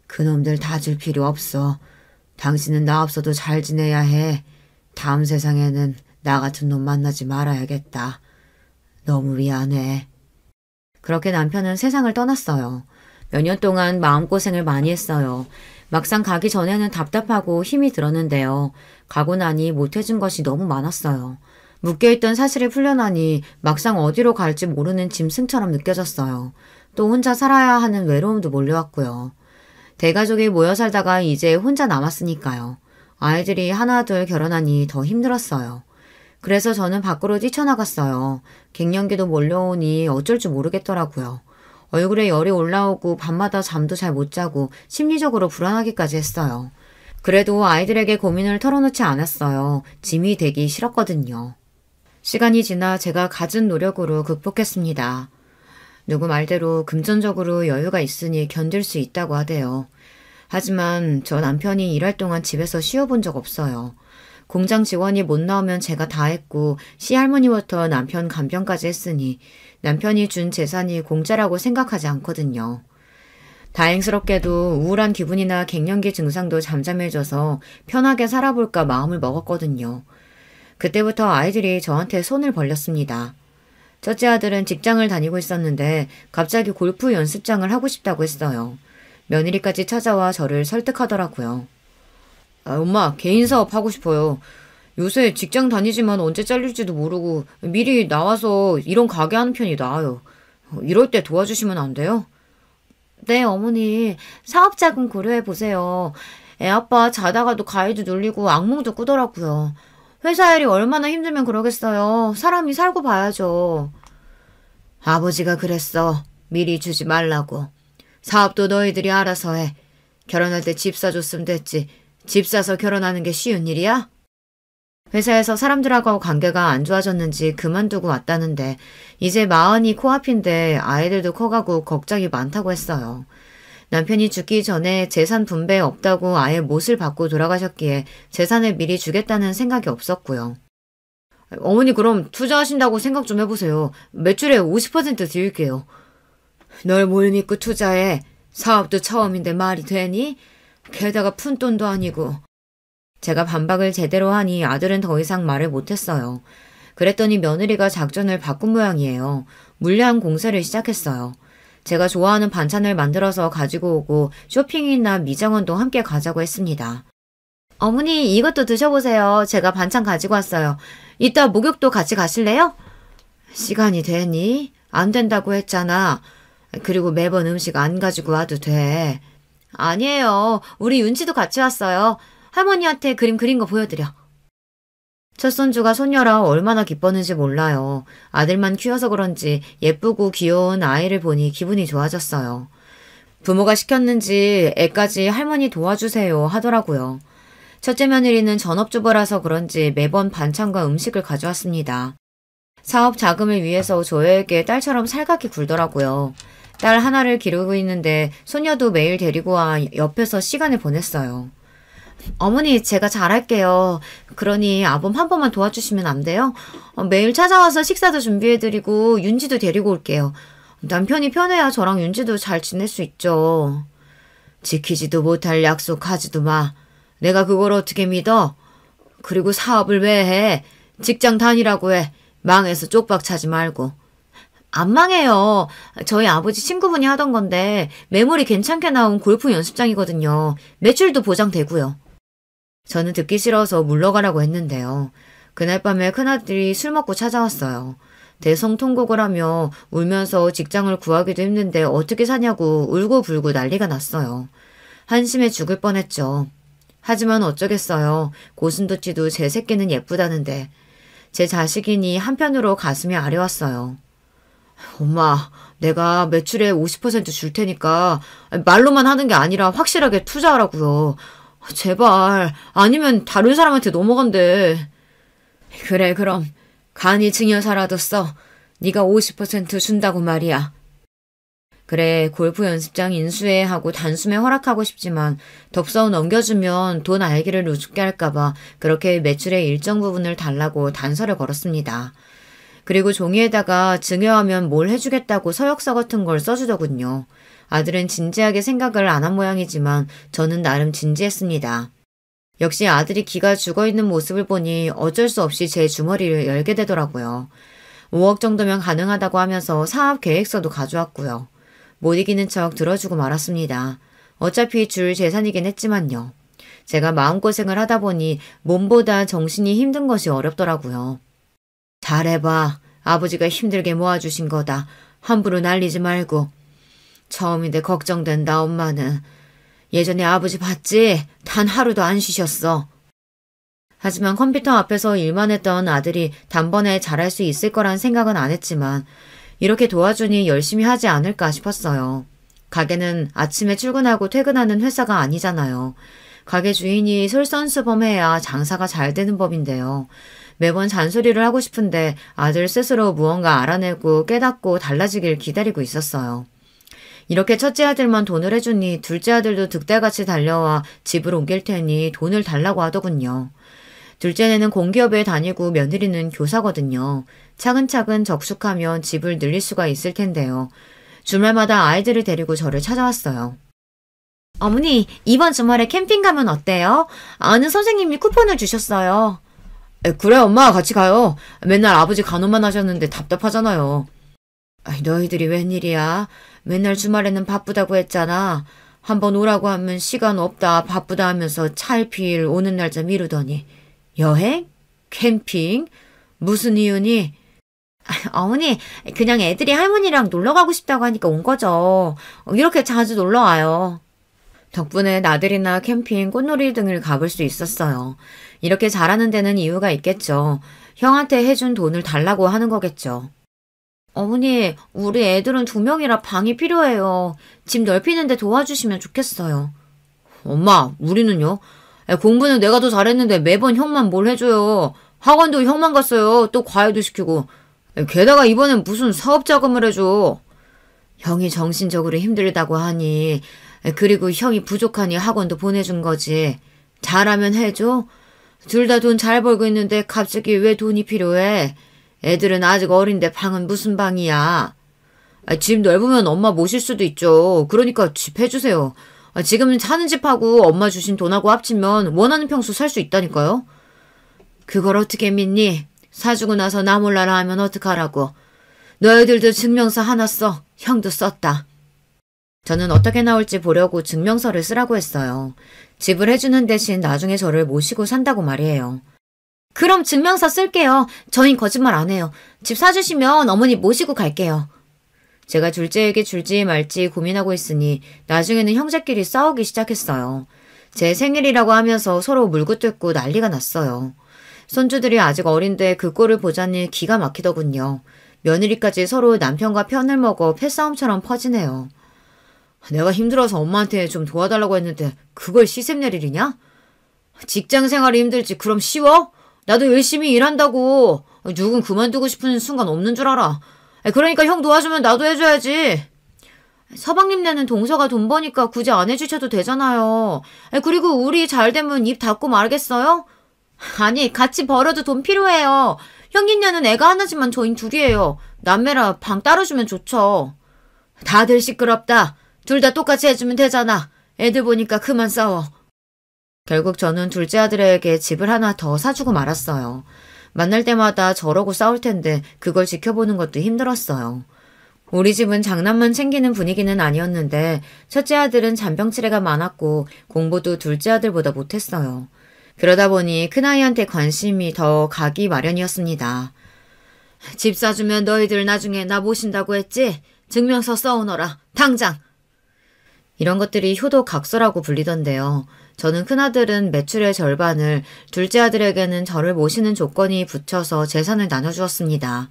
그놈들 다 줄 필요 없어. 당신은 나 없어도 잘 지내야 해. 다음 세상에는 나 같은 놈 만나지 말아야겠다. 너무 미안해. 그렇게 남편은 세상을 떠났어요. 몇 년 동안 마음고생을 많이 했어요. 막상 가기 전에는 답답하고 힘이 들었는데요. 가고 나니 못해준 것이 너무 많았어요. 묶여있던 사실이 풀려나니 막상 어디로 갈지 모르는 짐승처럼 느껴졌어요. 또 혼자 살아야 하는 외로움도 몰려왔고요. 대가족이 모여 살다가 이제 혼자 남았으니까요. 아이들이 하나 둘 결혼하니 더 힘들었어요. 그래서 저는 밖으로 뛰쳐나갔어요. 갱년기도 몰려오니 어쩔 줄 모르겠더라고요. 얼굴에 열이 올라오고 밤마다 잠도 잘 못 자고 심리적으로 불안하기까지 했어요. 그래도 아이들에게 고민을 털어놓지 않았어요. 짐이 되기 싫었거든요. 시간이 지나 제가 갖은 노력으로 극복했습니다. 누구 말대로 금전적으로 여유가 있으니 견딜 수 있다고 하대요. 하지만 저 남편이 일할 동안 집에서 쉬어본 적 없어요. 공장 직원이 못 나오면 제가 다 했고 시할머니부터 남편 간병까지 했으니 남편이 준 재산이 공짜라고 생각하지 않거든요. 다행스럽게도 우울한 기분이나 갱년기 증상도 잠잠해져서 편하게 살아볼까 마음을 먹었거든요. 그때부터 아이들이 저한테 손을 벌렸습니다. 첫째 아들은 직장을 다니고 있었는데 갑자기 골프 연습장을 하고 싶다고 했어요. 며느리까지 찾아와 저를 설득하더라고요. 엄마, 개인 사업 하고 싶어요. 요새 직장 다니지만 언제 잘릴지도 모르고 미리 나와서 이런 가게 하는 편이 나아요. 이럴 때 도와주시면 안 돼요? 네, 어머니. 사업 자금 고려해보세요. 애 아빠 자다가도 가위도 눌리고 악몽도 꾸더라고요. 회사 일이 얼마나 힘들면 그러겠어요. 사람이 살고 봐야죠. 아버지가 그랬어. 미리 주지 말라고. 사업도 너희들이 알아서 해. 결혼할 때 집 사줬으면 됐지. 집 사서 결혼하는 게 쉬운 일이야? 회사에서 사람들하고 관계가 안 좋아졌는지 그만두고 왔다는데 이제 마흔이 코앞인데 아이들도 커가고 걱정이 많다고 했어요. 남편이 죽기 전에 재산 분배 없다고 아예 못을 받고 돌아가셨기에 재산을 미리 주겠다는 생각이 없었고요. 어머니 그럼 투자하신다고 생각 좀 해보세요. 매출의 50% 드릴게요. 널 뭘 믿고 투자해. 사업도 처음인데 말이 되니? 게다가 푼돈도 아니고. 제가 반박을 제대로 하니 아들은 더 이상 말을 못했어요. 그랬더니 며느리가 작전을 바꾼 모양이에요. 물량 공세를 시작했어요. 제가 좋아하는 반찬을 만들어서 가지고 오고 쇼핑이나 미장원도 함께 가자고 했습니다. 어머니 이것도 드셔보세요. 제가 반찬 가지고 왔어요. 이따 목욕도 같이 가실래요? 시간이 되니? 안 된다고 했잖아. 그리고 매번 음식 안 가지고 와도 돼. 아니에요. 우리 윤지도 같이 왔어요. 할머니한테 그림 그린 거 보여드려. 첫 손주가 손녀라 얼마나 기뻤는지 몰라요. 아들만 키워서 그런지 예쁘고 귀여운 아이를 보니 기분이 좋아졌어요. 부모가 시켰는지 애까지 할머니 도와주세요 하더라고요. 첫째 며느리는 전업주부라서 그런지 매번 반찬과 음식을 가져왔습니다. 사업 자금을 위해서 저에게 딸처럼 살갑게 굴더라고요. 딸 하나를 기르고 있는데 소녀도 매일 데리고 와 옆에서 시간을 보냈어요. 어머니, 제가 잘할게요. 그러니 아범 한 번만 도와주시면 안 돼요? 매일 찾아와서 식사도 준비해드리고 윤지도 데리고 올게요. 남편이 편해야 저랑 윤지도 잘 지낼 수 있죠. 지키지도 못할 약속 하지도 마. 내가 그걸 어떻게 믿어? 그리고 사업을 왜 해? 직장 다니라고 해. 망해서 쪽박 차지 말고. 안 망해요. 저희 아버지 친구분이 하던 건데 매물이 괜찮게 나온 골프 연습장이거든요. 매출도 보장되고요. 저는 듣기 싫어서 물러가라고 했는데요. 그날 밤에 큰아들이 술 먹고 찾아왔어요. 대성통곡을 하며 울면서 직장을 구하기도 힘든데 어떻게 사냐고 울고불고 난리가 났어요. 한심해 죽을 뻔했죠. 하지만 어쩌겠어요. 고슴도치도 제 새끼는 예쁘다는데. 제 자식이니 한편으로 가슴이 아려왔어요. 엄마, 내가 매출의 50% 줄 테니까 말로만 하는 게 아니라 확실하게 투자하라고요. 제발, 아니면 다른 사람한테 넘어간대. 그래, 그럼 간이 증여사라도 써. 네가 50% 준다고 말이야. 그래, 골프 연습장 인수해 하고 단숨에 허락하고 싶지만 덥석 넘겨주면 돈 알기를 우습게 할까봐 그렇게 매출의 일정 부분을 달라고 단서를 걸었습니다. 그리고 종이에다가 증여하면 뭘 해주겠다고 서약서 같은 걸 써주더군요. 아들은 진지하게 생각을 안 한 모양이지만 저는 나름 진지했습니다. 역시 아들이 기가 죽어있는 모습을 보니 어쩔 수 없이 제 주머니를 열게 되더라고요. 5억 정도면 가능하다고 하면서 사업 계획서도 가져왔고요. 못 이기는 척 들어주고 말았습니다. 어차피 줄 재산이긴 했지만요. 제가 마음고생을 하다 보니 몸보다 정신이 힘든 것이 어렵더라고요. 잘해봐. 아버지가 힘들게 모아주신 거다. 함부로 날리지 말고. 처음인데 걱정된다, 엄마는. 예전에 아버지 봤지? 단 하루도 안 쉬셨어. 하지만 컴퓨터 앞에서 일만 했던 아들이 단번에 잘할 수 있을 거란 생각은 안 했지만 이렇게 도와주니 열심히 하지 않을까 싶었어요. 가게는 아침에 출근하고 퇴근하는 회사가 아니잖아요. 가게 주인이 솔선수범해야 장사가 잘 되는 법인데요. 매번 잔소리를 하고 싶은데 아들 스스로 무언가 알아내고 깨닫고 달라지길 기다리고 있었어요. 이렇게 첫째 아들만 돈을 해주니 둘째 아들도 득달같이 달려와 집을 옮길 테니 돈을 달라고 하더군요. 둘째는 공기업에 다니고 며느리는 교사거든요. 차근차근 적숙하면 집을 늘릴 수가 있을 텐데요. 주말마다 아이들을 데리고 저를 찾아왔어요. 어머니, 이번 주말에 캠핑 가면 어때요? 아는 선생님이 쿠폰을 주셨어요. 그래, 엄마 같이 가요. 맨날 아버지 간호만 하셨는데 답답하잖아요. 너희들이 웬일이야? 맨날 주말에는 바쁘다고 했잖아. 한번 오라고 하면 시간 없다 바쁘다 하면서 차일피일 오는 날짜 미루더니. 여행? 캠핑? 무슨 이유니? 어머니, 그냥 애들이 할머니랑 놀러 가고 싶다고 하니까 온 거죠. 이렇게 자주 놀러 와요. 덕분에 나들이나 캠핑, 꽃놀이 등을 가볼 수 있었어요. 이렇게 잘하는 데는 이유가 있겠죠. 형한테 해준 돈을 달라고 하는 거겠죠. 어머니, 우리 애들은 2명이라 방이 필요해요. 집 넓히는데 도와주시면 좋겠어요. 엄마, 우리는요? 공부는 내가 더 잘했는데 매번 형만 뭘 해줘요. 학원도 형만 갔어요. 또 과외도 시키고. 게다가 이번엔 무슨 사업 자금을 해줘. 형이 정신적으로 힘들다고 하니, 그리고 형이 부족하니 학원도 보내준 거지. 잘하면 해줘. 둘 다 돈 잘 벌고 있는데 갑자기 왜 돈이 필요해? 애들은 아직 어린데 방은 무슨 방이야. 집 넓으면 엄마 모실 수도 있죠. 그러니까 집 해주세요. 지금 사는 집하고 엄마 주신 돈하고 합치면 원하는 평수 살 수 있다니까요. 그걸 어떻게 믿니? 사주고 나서 나 몰라라 하면 어떡하라고. 너희들도 증명서 하나 써. 형도 썼다. 저는 어떻게 나올지 보려고 증명서를 쓰라고 했어요. 집을 해주는 대신 나중에 저를 모시고 산다고 말이에요. 그럼 증명서 쓸게요. 저흰 거짓말 안 해요. 집 사주시면 어머니 모시고 갈게요. 제가 둘째에게 줄지 말지 고민하고 있으니 나중에는 형제끼리 싸우기 시작했어요. 제 생일이라고 하면서 서로 물고 뜯고 난리가 났어요. 손주들이 아직 어린데 그 꼴을 보자니 기가 막히더군요. 며느리까지 서로 남편과 편을 먹어 패싸움처럼 퍼지네요. 내가 힘들어서 엄마한테 좀 도와달라고 했는데 그걸 시샘 내리냐? 직장 생활이 힘들지 그럼 쉬워? 나도 열심히 일한다고. 누군 그만두고 싶은 순간 없는 줄 알아. 그러니까 형 도와주면 나도 해줘야지. 서방님네는 동서가 돈 버니까 굳이 안 해주셔도 되잖아요. 그리고 우리 잘 되면 입 닫고 말겠어요? 아니 같이 벌어도 돈 필요해요. 형님네는 애가 하나지만 저희 둘이에요. 남매라 방 따로 주면 좋죠. 다들 시끄럽다. 둘 다 똑같이 해주면 되잖아. 애들 보니까 그만 싸워. 결국 저는 둘째 아들에게 집을 하나 더 사주고 말았어요. 만날 때마다 저러고 싸울 텐데 그걸 지켜보는 것도 힘들었어요. 우리 집은 장난만 챙기는 분위기는 아니었는데 첫째 아들은 잔병치레가 많았고 공부도 둘째 아들보다 못했어요. 그러다 보니 큰아이한테 관심이 더 가기 마련이었습니다. 집 사주면 너희들 나중에 나 모신다고 했지? 증명서 써오너라. 당장! 이런 것들이 효도각서라고 불리던데요. 저는 큰아들은 매출의 절반을, 둘째 아들에게는 저를 모시는 조건이 붙여서 재산을 나눠주었습니다.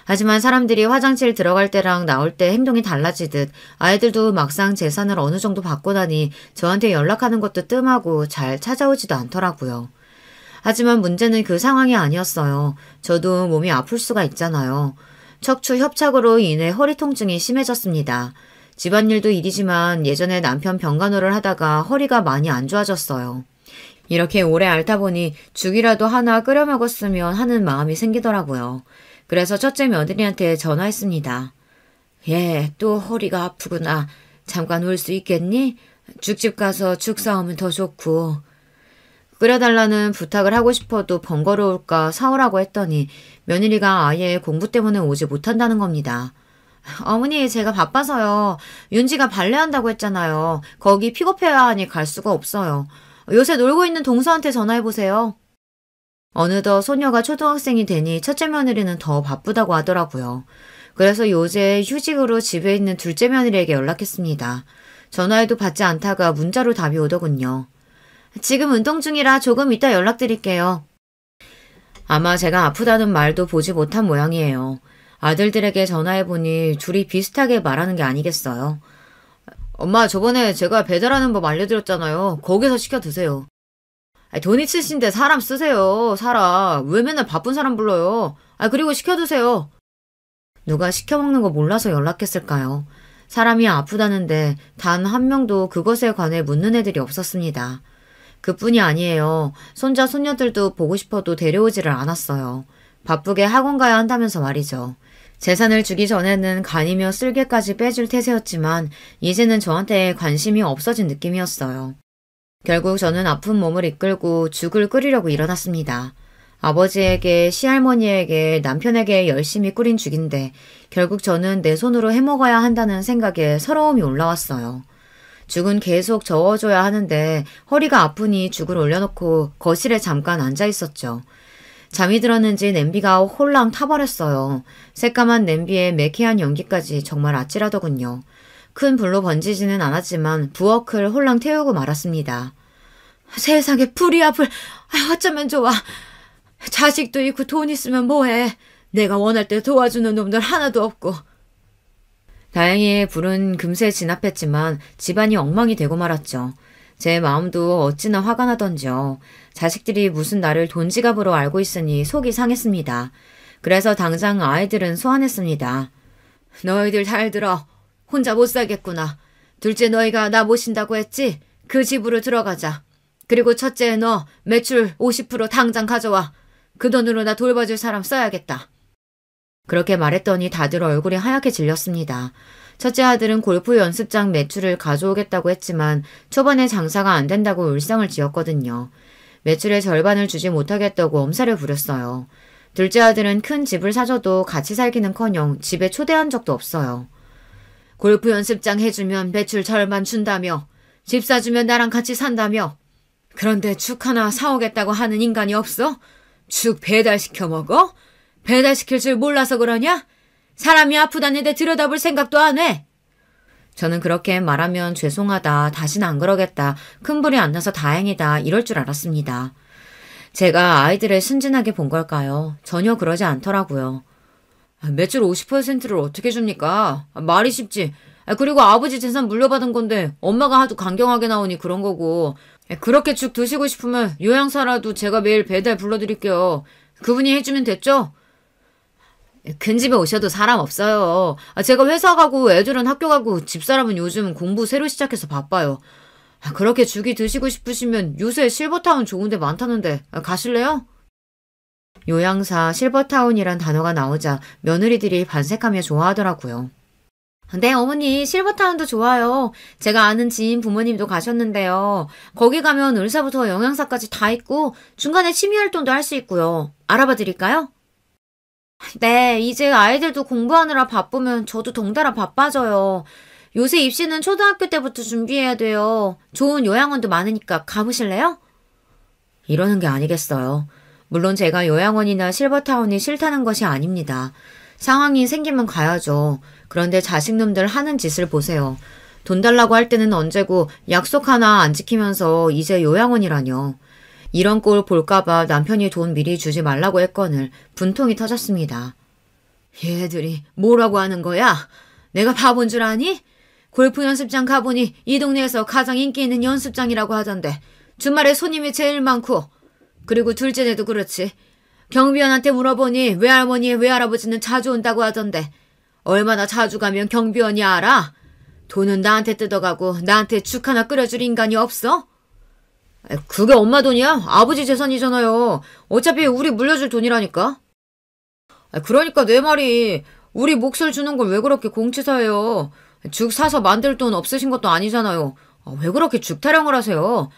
하지만 사람들이 화장실 들어갈 때랑 나올 때 행동이 달라지듯 아이들도 막상 재산을 어느 정도 받고 나니 저한테 연락하는 것도 뜸하고 잘 찾아오지도 않더라고요. 하지만 문제는 그 상황이 아니었어요. 저도 몸이 아플 수가 있잖아요. 척추 협착으로 인해 허리 통증이 심해졌습니다. 집안일도 일이지만 예전에 남편 병간호를 하다가 허리가 많이 안 좋아졌어요. 이렇게 오래 앓다 보니 죽이라도 하나 끓여 먹었으면 하는 마음이 생기더라고요. 그래서 첫째 며느리한테 전화했습니다. 얘, 또 허리가 아프구나. 잠깐 올 수 있겠니? 죽집 가서 죽 사오면 더 좋고. 끓여달라는 부탁을 하고 싶어도 번거로울까 사오라고 했더니 며느리가 아예 공부 때문에 오지 못한다는 겁니다. 어머니, 제가 바빠서요. 윤지가 발레한다고 했잖아요. 거기 픽업해야 하니 갈 수가 없어요. 요새 놀고 있는 동서한테 전화해보세요. 어느덧 소녀가 초등학생이 되니 첫째 며느리는 더 바쁘다고 하더라고요. 그래서 요새 휴직으로 집에 있는 둘째 며느리에게 연락했습니다. 전화해도 받지 않다가 문자로 답이 오더군요. 지금 운동 중이라 조금 이따 연락드릴게요. 아마 제가 아프다는 말도 보지 못한 모양이에요. 아들들에게 전화해보니 둘이 비슷하게 말하는 게 아니겠어요. 엄마, 저번에 제가 배달하는 법 알려드렸잖아요. 거기서 시켜 드세요. 돈 있으신데 사람 쓰세요. 사람. 왜 맨날 바쁜 사람 불러요. 그리고 시켜 드세요. 누가 시켜 먹는 거 몰라서 연락했을까요? 사람이 아프다는데 단 한 명도 그것에 관해 묻는 애들이 없었습니다. 그뿐이 아니에요. 손자 손녀들도 보고 싶어도 데려오지를 않았어요. 바쁘게 학원 가야 한다면서 말이죠. 재산을 주기 전에는 간이며 쓸개까지 빼줄 태세였지만 이제는 저한테 관심이 없어진 느낌이었어요. 결국 저는 아픈 몸을 이끌고 죽을 끓이려고 일어났습니다. 아버지에게, 시할머니에게, 남편에게 열심히 끓인 죽인데 결국 저는 내 손으로 해먹어야 한다는 생각에 서러움이 올라왔어요. 죽은 계속 저어줘야 하는데 허리가 아프니 죽을 올려놓고 거실에 잠깐 앉아 있었죠. 잠이 들었는지 냄비가 홀랑 타버렸어요. 새까만 냄비에 매캐한 연기까지 정말 아찔하더군요. 큰 불로 번지지는 않았지만 부엌을 홀랑 태우고 말았습니다. 세상에 불이 앞을 어쩌면 좋아. 자식도 있고 돈 있으면 뭐해. 내가 원할 때 도와주는 놈들 하나도 없고. 다행히 불은 금세 진압했지만 집안이 엉망이 되고 말았죠. 제 마음도 어찌나 화가 나던지요. 자식들이 무슨 나를 돈지갑으로 알고 있으니 속이 상했습니다. 그래서 당장 아이들은 소환했습니다. 너희들 잘 들어. 혼자 못 살겠구나. 둘째 너희가 나 모신다고 했지? 그 집으로 들어가자. 그리고 첫째 너 매출 50% 당장 가져와. 그 돈으로 나 돌봐줄 사람 써야겠다. 그렇게 말했더니 다들 얼굴이 하얗게 질렸습니다. 첫째 아들은 골프 연습장 매출을 가져오겠다고 했지만 초반에 장사가 안 된다고 울상을 지었거든요. 매출의 절반을 주지 못하겠다고 엄살을 부렸어요. 둘째 아들은 큰 집을 사줘도 같이 살기는커녕 집에 초대한 적도 없어요. 골프 연습장 해주면 매출 절반 준다며. 집 사주면 나랑 같이 산다며. 그런데 죽 하나 사오겠다고 하는 인간이 없어? 죽 배달시켜 먹어? 배달시킬 줄 몰라서 그러냐? 사람이 아프다는데 들여다볼 생각도 안 해. 저는 그렇게 말하면 죄송하다, 다시는 안 그러겠다, 큰 불이 안 나서 다행이다 이럴 줄 알았습니다. 제가 아이들을 순진하게 본 걸까요? 전혀 그러지 않더라고요. 매출 50%를 어떻게 줍니까? 말이 쉽지. 그리고 아버지 재산 물려받은 건데 엄마가 하도 강경하게 나오니 그런 거고. 그렇게 죽 드시고 싶으면 요양사라도 제가 매일 배달 불러드릴게요. 그분이 해주면 됐죠? 큰 집에 오셔도 사람 없어요. 제가 회사 가고 애들은 학교 가고 집사람은 요즘 공부 새로 시작해서 바빠요. 그렇게 죽이 드시고 싶으시면 요새 실버타운 좋은 데 많다는데 가실래요? 요양사 실버타운이란 단어가 나오자 며느리들이 반색하며 좋아하더라고요. 네, 어머니, 실버타운도 좋아요. 제가 아는 지인 부모님도 가셨는데요. 거기 가면 의사부터 영양사까지 다 있고 중간에 취미활동도 할 수 있고요. 알아봐 드릴까요? 네, 이제 아이들도 공부하느라 바쁘면 저도 덩달아 바빠져요. 요새 입시는 초등학교 때부터 준비해야 돼요. 좋은 요양원도 많으니까 가보실래요? 이러는 게 아니겠어요. 물론 제가 요양원이나 실버타운이 싫다는 것이 아닙니다. 상황이 생기면 가야죠. 그런데 자식놈들 하는 짓을 보세요. 돈 달라고 할 때는 언제고 약속 하나 안 지키면서 이제 요양원이라뇨. 이런 꼴 볼까봐 남편이 돈 미리 주지 말라고 했거늘 분통이 터졌습니다. 얘들이 뭐라고 하는 거야? 내가 바본 줄 아니? 골프 연습장 가보니 이 동네에서 가장 인기 있는 연습장이라고 하던데 주말에 손님이 제일 많고 그리고 둘째네도 그렇지. 경비원한테 물어보니 외할머니 외할아버지는 자주 온다고 하던데 얼마나 자주 가면 경비원이 알아? 돈은 나한테 뜯어가고 나한테 죽 하나 끓여줄 인간이 없어? 그게 엄마 돈이야? 아버지 재산이잖아요. 어차피 우리 물려줄 돈이라니까. 그러니까 내 말이 우리 몫을 주는 걸 왜 그렇게 공치사해요. 죽 사서 만들 돈 없으신 것도 아니잖아요. 왜 그렇게 죽 타령을 하세요?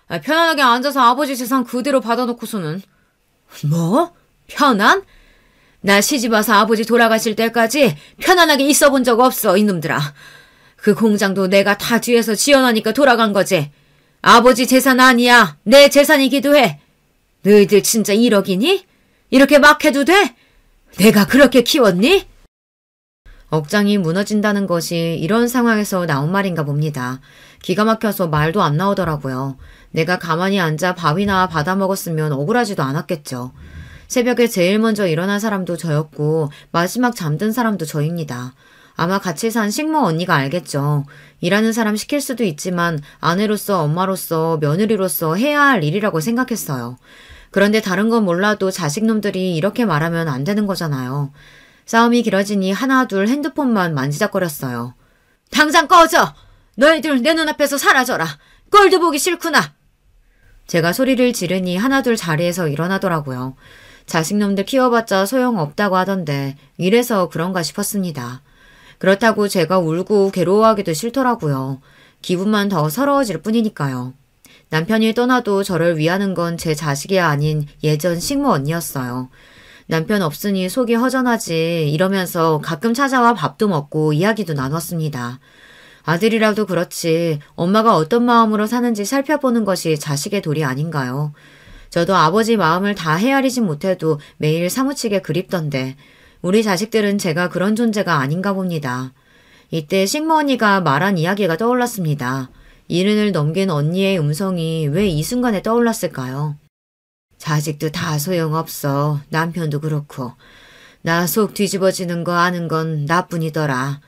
편안하게 앉아서 아버지 재산 그대로 받아놓고서는. 뭐? 편안? 나 시집와서 아버지 돌아가실 때까지 편안하게 있어 본 적 없어, 이놈들아. 그 공장도 내가 다 뒤에서 지어놓으니까 돌아간 거지. 아버지 재산 아니야. 내 재산이기도 해. 너희들 진짜 1억이니? 이렇게 막 해도 돼? 내가 그렇게 키웠니? 억장이 무너진다는 것이 이런 상황에서 나온 말인가 봅니다. 기가 막혀서 말도 안 나오더라고요. 내가 가만히 앉아 밥이나 받아 먹었으면 억울하지도 않았겠죠. 새벽에 제일 먼저 일어난 사람도 저였고 마지막 잠든 사람도 저입니다. 아마 같이 산 식모 언니가 알겠죠. 일하는 사람 시킬 수도 있지만 아내로서 엄마로서 며느리로서 해야 할 일이라고 생각했어요. 그런데 다른 건 몰라도 자식놈들이 이렇게 말하면 안 되는 거잖아요. 싸움이 길어지니 하나 둘 핸드폰만 만지작거렸어요. 당장 꺼져! 너희들 내 눈앞에서 사라져라! 꼴도 보기 싫구나! 제가 소리를 지르니 하나 둘 자리에서 일어나더라고요. 자식놈들 키워봤자 소용없다고 하던데 이래서 그런가 싶었습니다. 그렇다고 제가 울고 괴로워하기도 싫더라고요. 기분만 더 서러워질 뿐이니까요. 남편이 떠나도 저를 위하는 건 제 자식이 아닌 예전 식모 언니였어요. 남편 없으니 속이 허전하지 이러면서 가끔 찾아와 밥도 먹고 이야기도 나눴습니다. 아들이라도 그렇지 엄마가 어떤 마음으로 사는지 살펴보는 것이 자식의 도리 아닌가요? 저도 아버지 마음을 다 헤아리진 못해도 매일 사무치게 그립던데 우리 자식들은 제가 그런 존재가 아닌가 봅니다. 이때 식모 언니가 말한 이야기가 떠올랐습니다. 이른을 넘긴 언니의 음성이 왜 이 순간에 떠올랐을까요? 자식도 다 소용없어. 남편도 그렇고. 나 속 뒤집어지는 거 아는 건 나뿐이더라.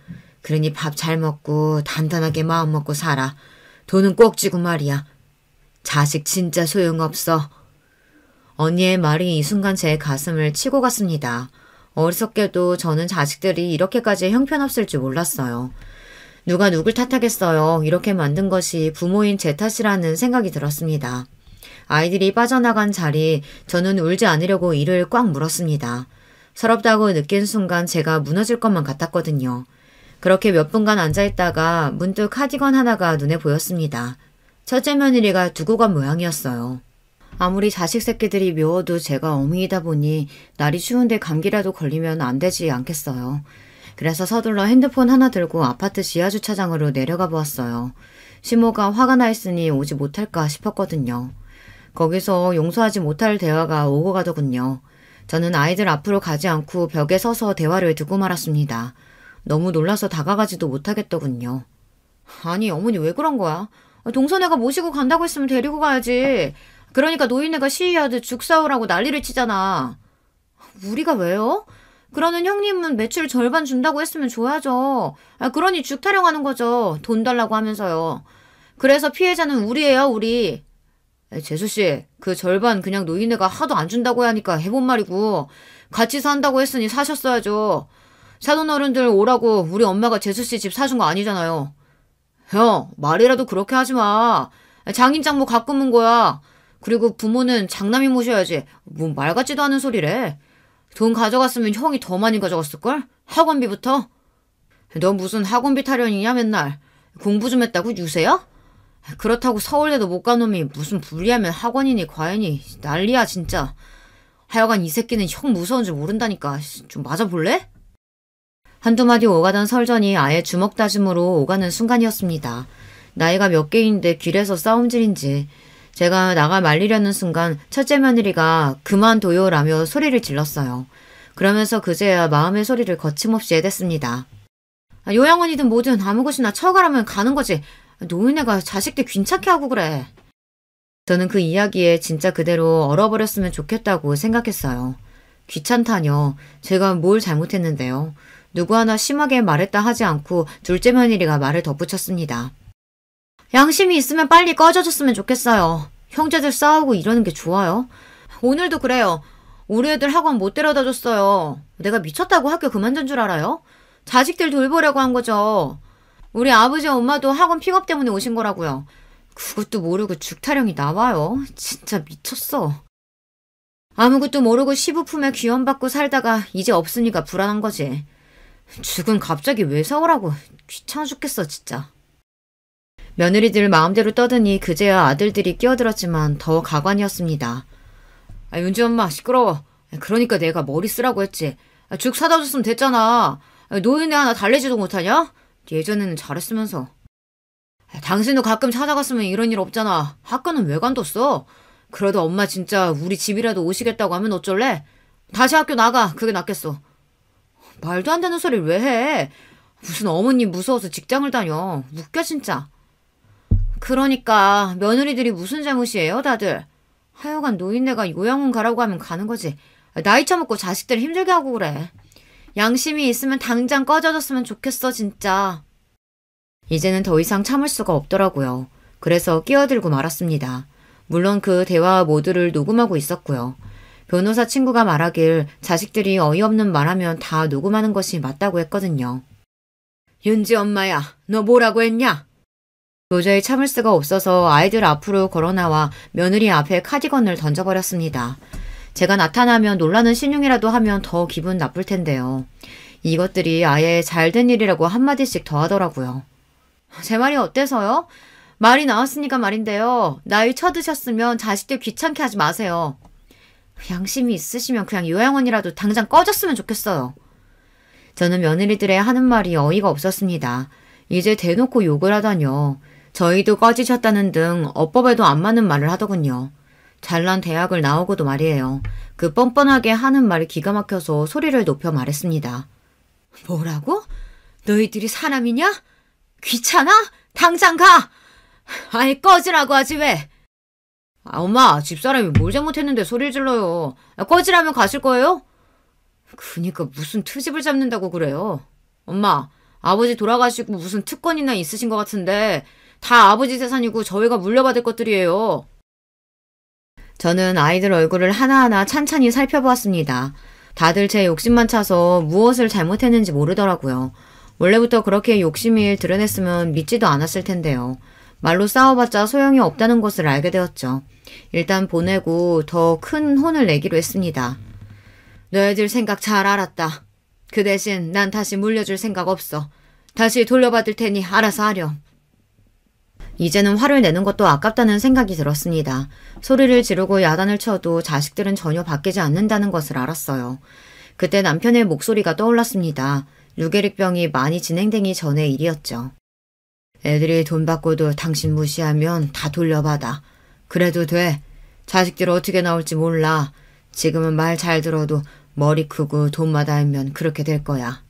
그러니 밥 잘 먹고 단단하게 마음 먹고 살아. 돈은 꼭 쥐고 말이야. 자식 진짜 소용없어. 언니의 말이 이 순간 제 가슴을 치고 갔습니다. 어리석게도 저는 자식들이 이렇게까지 형편없을 줄 몰랐어요. 누가 누굴 탓하겠어요. 이렇게 만든 것이 부모인 제 탓이라는 생각이 들었습니다. 아이들이 빠져나간 자리 저는 울지 않으려고 이를 꽉 물었습니다. 서럽다고 느낀 순간 제가 무너질 것만 같았거든요. 그렇게 몇 분간 앉아있다가 문득 카디건 하나가 눈에 보였습니다. 첫째 며느리가 두고 간 모양이었어요. 아무리 자식 새끼들이 미워도 제가 어미이다 보니 날이 추운데 감기라도 걸리면 안 되지 않겠어요. 그래서 서둘러 핸드폰 하나 들고 아파트 지하주차장으로 내려가 보았어요. 시모가 화가 나 있으니 오지 못할까 싶었거든요. 거기서 용서하지 못할 대화가 오고 가더군요. 저는 아이들 앞으로 가지 않고 벽에 서서 대화를 듣고 말았습니다. 너무 놀라서 다가가지도 못하겠더군요. 아니 어머니 왜 그런 거야? 동서네가 모시고 간다고 했으면 데리고 가야지. 그러니까 노인네가 시위하듯 죽 사오라고 난리를 치잖아. 우리가 왜요? 그러는 형님은 매출 절반 준다고 했으면 줘야죠. 그러니 죽 타령하는 거죠. 돈 달라고 하면서요. 그래서 피해자는 우리예요, 우리. 재수씨, 그 절반 그냥 노인네가 하도 안 준다고 하니까 해본 말이고, 같이 산다고 했으니 사셨어야죠. 사돈 어른들 오라고 우리 엄마가 재수씨 집 사준 거 아니잖아요. 형, 말이라도 그렇게 하지 마. 장인 장모 가끔은 거야. 그리고 부모는 장남이 모셔야지. 뭐 말 같지도 않은 소리래. 돈 가져갔으면 형이 더 많이 가져갔을걸? 학원비부터? 너 무슨 학원비 타령이냐 맨날. 공부 좀 했다고 유세야? 그렇다고 서울대도 못 간 놈이 무슨 불리하면 학원이니 과외니 난리야 진짜. 하여간 이 새끼는 형 무서운 줄 모른다니까. 좀 맞아볼래? 한두 마디 오가던 설전이 아예 주먹 다짐으로 오가는 순간이었습니다. 나이가 몇 개인데 길에서 싸움질인지. 제가 나가 말리려는 순간 첫째 며느리가 그만둬요라며 소리를 질렀어요. 그러면서 그제야 마음의 소리를 거침없이 해댔습니다. 요양원이든 뭐든 아무 곳이나 처가라면 가는 거지. 노인네가 자식들 귀찮게 하고 그래. 저는 그 이야기에 진짜 그대로 얼어버렸으면 좋겠다고 생각했어요. 귀찮다뇨. 제가 뭘 잘못했는데요. 누구 하나 심하게 말했다 하지 않고 둘째 며느리가 말을 덧붙였습니다. 양심이 있으면 빨리 꺼져줬으면 좋겠어요. 형제들 싸우고 이러는 게 좋아요? 오늘도 그래요. 우리 애들 학원 못 데려다 줬어요. 내가 미쳤다고 학교 그만둔 줄 알아요? 자식들 돌보려고 한 거죠. 우리 아버지 엄마도 학원 픽업 때문에 오신 거라고요. 그것도 모르고 죽타령이 나와요. 진짜 미쳤어. 아무것도 모르고 시부 품에 귀염받고 살다가 이제 없으니까 불안한 거지. 죽은 갑자기 왜 사오라고. 귀찮아 죽겠어 진짜. 며느리들 마음대로 떠드니 그제야 아들들이 끼어들었지만 더 가관이었습니다. 윤지 엄마 시끄러워. 그러니까 내가 머리 쓰라고 했지. 죽 사다 줬으면 됐잖아. 노인네 하나 달래지도 못하냐? 예전에는 잘했으면서. 당신도 가끔 찾아갔으면 이런 일 없잖아. 학교는 왜 관뒀어? 그래도 엄마 진짜 우리 집이라도 오시겠다고 하면 어쩔래? 다시 학교 나가. 그게 낫겠어. 말도 안 되는 소리를 왜 해? 무슨 어머님 무서워서 직장을 다녀. 웃겨 진짜. 그러니까 며느리들이 무슨 잘못이에요 다들. 하여간 노인네가 요양원 가라고 하면 가는 거지. 나이 처먹고 자식들 힘들게 하고 그래. 양심이 있으면 당장 꺼져줬으면 좋겠어 진짜. 이제는 더 이상 참을 수가 없더라고요. 그래서 끼어들고 말았습니다. 물론 그 대화 모두를 녹음하고 있었고요. 변호사 친구가 말하길 자식들이 어이없는 말하면 다 녹음하는 것이 맞다고 했거든요. 윤지 엄마야, 너 뭐라고 했냐? 도저히 참을 수가 없어서 아이들 앞으로 걸어나와 며느리 앞에 카디건을 던져버렸습니다. 제가 나타나면 놀라는 신용이라도 하면 더 기분 나쁠 텐데요. 이것들이 아예 잘된 일이라고 한마디씩 더 하더라고요. 제 말이 어때서요? 말이 나왔으니까 말인데요. 나이 쳐드셨으면 자식들 귀찮게 하지 마세요. 양심이 있으시면 그냥 요양원이라도 당장 꺼졌으면 좋겠어요. 저는 며느리들의 하는 말이 어이가 없었습니다. 이제 대놓고 욕을 하다뇨. 저희도 꺼지셨다는 등 어법에도 안 맞는 말을 하더군요. 잘난 대학을 나오고도 말이에요. 그 뻔뻔하게 하는 말이 기가 막혀서 소리를 높여 말했습니다. 뭐라고? 너희들이 사람이냐? 귀찮아? 당장 가! 아이 꺼지라고 하지 왜? 엄마 집사람이 뭘 잘못했는데 소리를 질러요. 꺼지라면 가실 거예요? 그니까 무슨 트집을 잡는다고 그래요. 엄마 아버지 돌아가시고 무슨 특권이나 있으신 것 같은데 다 아버지 재산이고 저희가 물려받을 것들이에요. 저는 아이들 얼굴을 하나하나 찬찬히 살펴보았습니다. 다들 제 욕심만 차서 무엇을 잘못했는지 모르더라고요. 원래부터 그렇게 욕심을 드러냈으면 믿지도 않았을 텐데요. 말로 싸워봤자 소용이 없다는 것을 알게 되었죠. 일단 보내고 더 큰 혼을 내기로 했습니다. 너희들 생각 잘 알았다. 그 대신 난 다시 물려줄 생각 없어. 다시 돌려받을 테니 알아서 하렴. 이제는 화를 내는 것도 아깝다는 생각이 들었습니다. 소리를 지르고 야단을 쳐도 자식들은 전혀 바뀌지 않는다는 것을 알았어요. 그때 남편의 목소리가 떠올랐습니다. 루게릭병이 많이 진행되기 전의 일이었죠. 애들이 돈 받고도 당신 무시하면 다 돌려받아. 그래도 돼. 자식들 어떻게 나올지 몰라. 지금은 말 잘 들어도 머리 크고 돈마다 알면 그렇게 될 거야.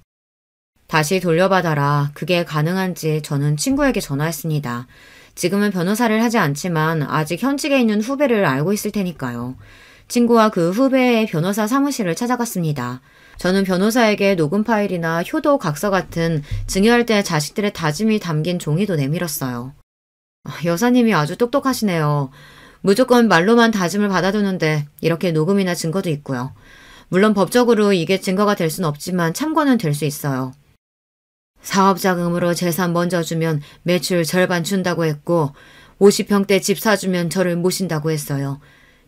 다시 돌려받아라. 그게 가능한지 저는 친구에게 전화했습니다. 지금은 변호사를 하지 않지만 아직 현직에 있는 후배를 알고 있을 테니까요. 친구와 그 후배의 변호사 사무실을 찾아갔습니다. 저는 변호사에게 녹음 파일이나 효도 각서 같은 증여할 때 자식들의 다짐이 담긴 종이도 내밀었어요. 여사님이 아주 똑똑하시네요. 무조건 말로만 다짐을 받아두는데 이렇게 녹음이나 증거도 있고요. 물론 법적으로 이게 증거가 될 순 없지만 참고는 될 수 있어요. 사업자금으로 재산 먼저 주면 매출 절반 준다고 했고 50평대 집 사주면 저를 모신다고 했어요.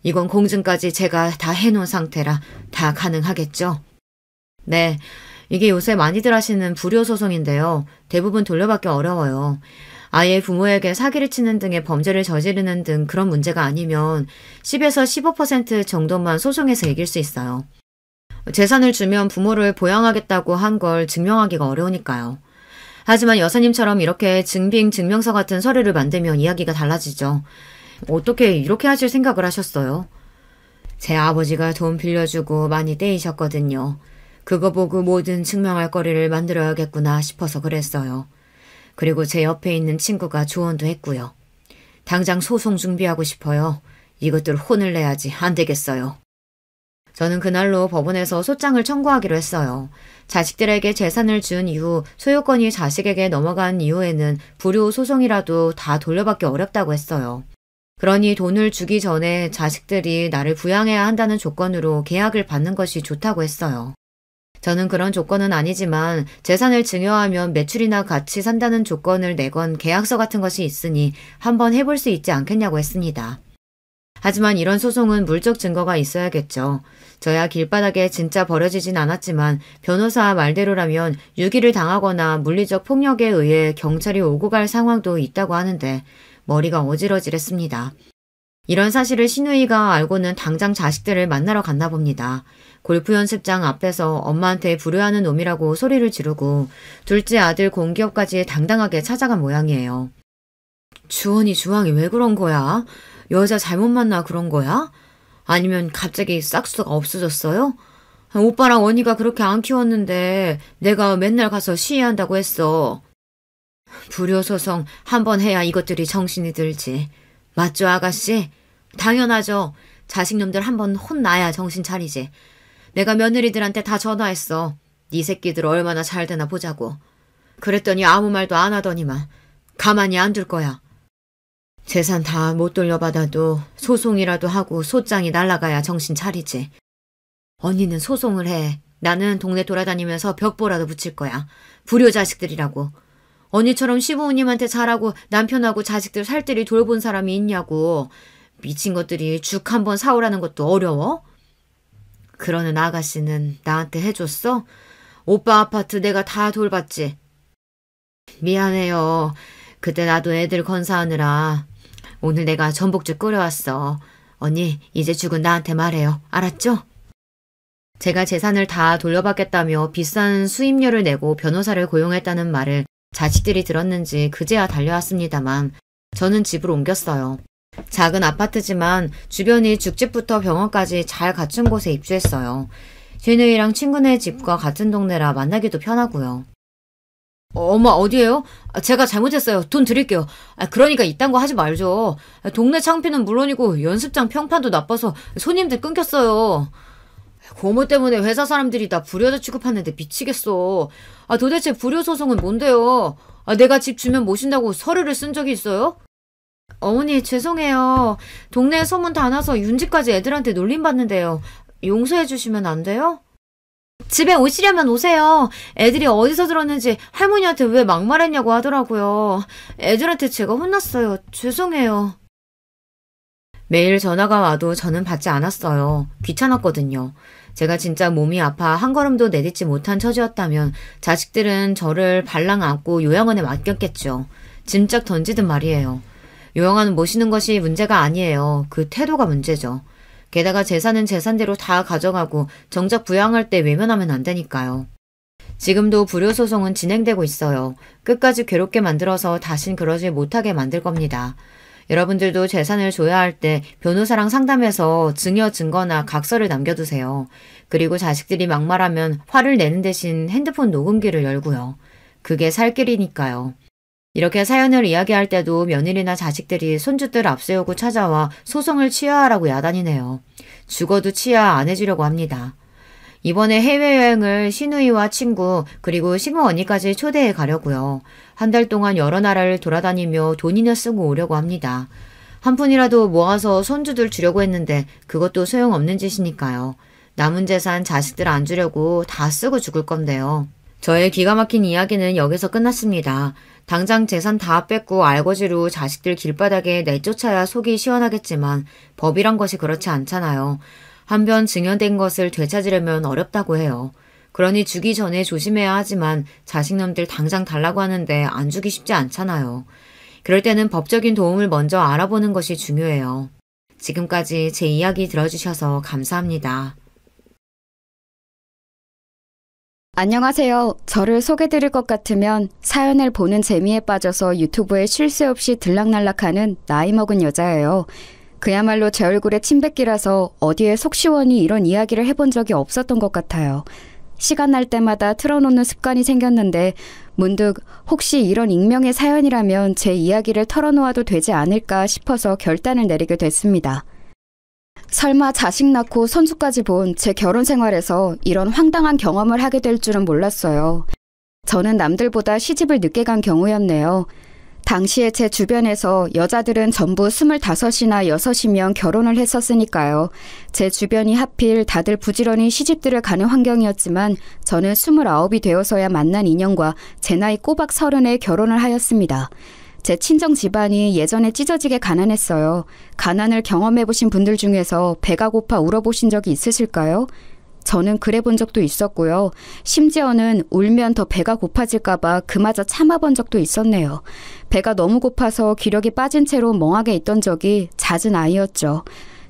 이건 공증까지 제가 다 해놓은 상태라 다 가능하겠죠? 네, 이게 요새 많이들 하시는 불효소송인데요. 대부분 돌려받기 어려워요. 아예 부모에게 사기를 치는 등의 범죄를 저지르는 등 그런 문제가 아니면 10에서 15% 정도만 소송에서 이길 수 있어요. 재산을 주면 부모를 보양하겠다고 한 걸 증명하기가 어려우니까요. 하지만 여사님처럼 이렇게 증빙증명서 같은 서류를 만들면 이야기가 달라지죠. 어떻게 이렇게 하실 생각을 하셨어요? 제 아버지가 돈 빌려주고 많이 떼이셨거든요. 그거 보고 뭐든 증명할 거리를 만들어야겠구나 싶어서 그랬어요. 그리고 제 옆에 있는 친구가 조언도 했고요. 당장 소송 준비하고 싶어요. 이것들 혼을 내야지 안 되겠어요. 저는 그날로 법원에서 소장을 청구하기로 했어요. 자식들에게 재산을 준 이후 소유권이 자식에게 넘어간 이후에는 불효 소송이라도 다 돌려받기 어렵다고 했어요. 그러니 돈을 주기 전에 자식들이 나를 부양해야 한다는 조건으로 계약을 받는 것이 좋다고 했어요. 저는 그런 조건은 아니지만 재산을 증여하면 매출이나 같이 산다는 조건을 내건 계약서 같은 것이 있으니 한번 해볼 수 있지 않겠냐고 했습니다. 하지만 이런 소송은 물적 증거가 있어야겠죠. 저야 길바닥에 진짜 버려지진 않았지만 변호사 말대로라면 유기를 당하거나 물리적 폭력에 의해 경찰이 오고 갈 상황도 있다고 하는데 머리가 어지러질했습니다. 이런 사실을 시누이가 알고는 당장 자식들을 만나러 갔나 봅니다. 골프 연습장 앞에서 엄마한테 불효하는 놈이라고 소리를 지르고 둘째 아들 공기업까지 당당하게 찾아간 모양이에요. 주원이 주왕이 왜 그런 거야? 여자 잘못 만나 그런 거야? 아니면 갑자기 싹수가 없어졌어요? 오빠랑 언니가 그렇게 안 키웠는데 내가 맨날 가서 시위한다고 했어. 불효소송 한번 해야 이것들이 정신이 들지. 맞죠, 아가씨? 당연하죠. 자식놈들 한번 혼나야 정신 차리지. 내가 며느리들한테 다 전화했어. 네 새끼들 얼마나 잘 되나 보자고. 그랬더니 아무 말도 안 하더니만 가만히 안 둘 거야. 재산 다 못 돌려받아도 소송이라도 하고 소장이 날아가야 정신 차리지. 언니는 소송을 해. 나는 동네 돌아다니면서 벽보라도 붙일 거야. 불효 자식들이라고. 언니처럼 시부모님한테 잘하고 남편하고 자식들 살뜰히 돌본 사람이 있냐고. 미친 것들이 죽 한번 사오라는 것도 어려워? 그러는 아가씨는 나한테 해줬어? 오빠 아파트 내가 다 돌봤지. 미안해요. 그때 나도 애들 건사하느라. 오늘 내가 전복죽 끓여왔어. 언니 이제 죽은 나한테 말해요. 알았죠? 제가 재산을 다 돌려받겠다며 비싼 수임료를 내고 변호사를 고용했다는 말을 자식들이 들었는지 그제야 달려왔습니다만 저는 집을 옮겼어요. 작은 아파트지만 주변이 죽집부터 병원까지 잘 갖춘 곳에 입주했어요. 시누이랑 친구네 집과 같은 동네라 만나기도 편하고요. 엄마 어디에요? 제가 잘못했어요. 돈 드릴게요. 그러니까 이딴 거 하지 말죠. 동네 창피는 물론이고 연습장 평판도 나빠서 손님들 끊겼어요. 고모 때문에 회사 사람들이 나 불효자 취급하는데 미치겠어. 도대체 불효소송은 뭔데요? 내가 집 주면 모신다고 서류를 쓴 적이 있어요? 어머니 죄송해요. 동네에 소문 다 나서 윤지까지 애들한테 놀림받는데요. 용서해 주시면 안 돼요? 집에 오시려면 오세요. 애들이 어디서 들었는지 할머니한테 왜 막말했냐고 하더라고요. 애들한테 제가 혼났어요. 죄송해요. 매일 전화가 와도 저는 받지 않았어요. 귀찮았거든요. 제가 진짜 몸이 아파 한 걸음도 내딛지 못한 처지였다면 자식들은 저를 발랑 안고 요양원에 맡겼겠죠. 짐짝 던지든 말이에요. 요양원은 모시는 것이 문제가 아니에요. 그 태도가 문제죠. 게다가 재산은 재산대로 다 가져가고 정작 부양할 때 외면하면 안 되니까요. 지금도 불효소송은 진행되고 있어요. 끝까지 괴롭게 만들어서 다신 그러지 못하게 만들 겁니다. 여러분들도 재산을 줘야 할 때 변호사랑 상담해서 증여 증거나 각서를 남겨두세요. 그리고 자식들이 막말하면 화를 내는 대신 핸드폰 녹음기를 열고요. 그게 살 길이니까요. 이렇게 사연을 이야기할 때도 며느리나 자식들이 손주들 앞세우고 찾아와 소송을 취하하라고 야단이네요. 죽어도 취하 안 해주려고 합니다. 이번에 해외여행을 시누이와 친구 그리고 시모 언니까지 초대해 가려고요. 한 달 동안 여러 나라를 돌아다니며 돈이나 쓰고 오려고 합니다. 한 푼이라도 모아서 손주들 주려고 했는데 그것도 소용없는 짓이니까요. 남은 재산 자식들 안 주려고 다 쓰고 죽을 건데요. 저의 기가 막힌 이야기는 여기서 끝났습니다. 당장 재산 다 뺏고 알거지로 자식들 길바닥에 내쫓아야 속이 시원하겠지만 법이란 것이 그렇지 않잖아요. 한번 증여된 것을 되찾으려면 어렵다고 해요. 그러니 주기 전에 조심해야 하지만 자식놈들 당장 달라고 하는데 안 주기 쉽지 않잖아요. 그럴 때는 법적인 도움을 먼저 알아보는 것이 중요해요. 지금까지 제 이야기 들어주셔서 감사합니다. 안녕하세요. 저를 소개드릴 것 같으면 사연을 보는 재미에 빠져서 유튜브에 쉴 새 없이 들락날락하는 나이 먹은 여자예요. 그야말로 제 얼굴에 침뱉기라서 어디에 속 시원히 이런 이야기를 해본 적이 없었던 것 같아요. 시간 날 때마다 틀어놓는 습관이 생겼는데 문득 혹시 이런 익명의 사연이라면 제 이야기를 털어놓아도 되지 않을까 싶어서 결단을 내리게 됐습니다. 설마 자식 낳고 손주까지 본 제 결혼 생활에서 이런 황당한 경험을 하게 될 줄은 몰랐어요. 저는 남들보다 시집을 늦게 간 경우였네요. 당시에 제 주변에서 여자들은 전부 25이나 6이면 결혼을 했었으니까요. 제 주변이 하필 다들 부지런히 시집들을 가는 환경이었지만 저는 29이 되어서야 만난 인연과 제 나이 꼬박 30에 결혼을 하였습니다. 제 친정 집안이 예전에 찢어지게 가난했어요. 가난을 경험해보신 분들 중에서 배가 고파 울어보신 적이 있으실까요? 저는 그래 본 적도 있었고요. 심지어는 울면 더 배가 고파질까봐 그마저 참아본 적도 있었네요. 배가 너무 고파서 기력이 빠진 채로 멍하게 있던 적이 잦은 아이였죠.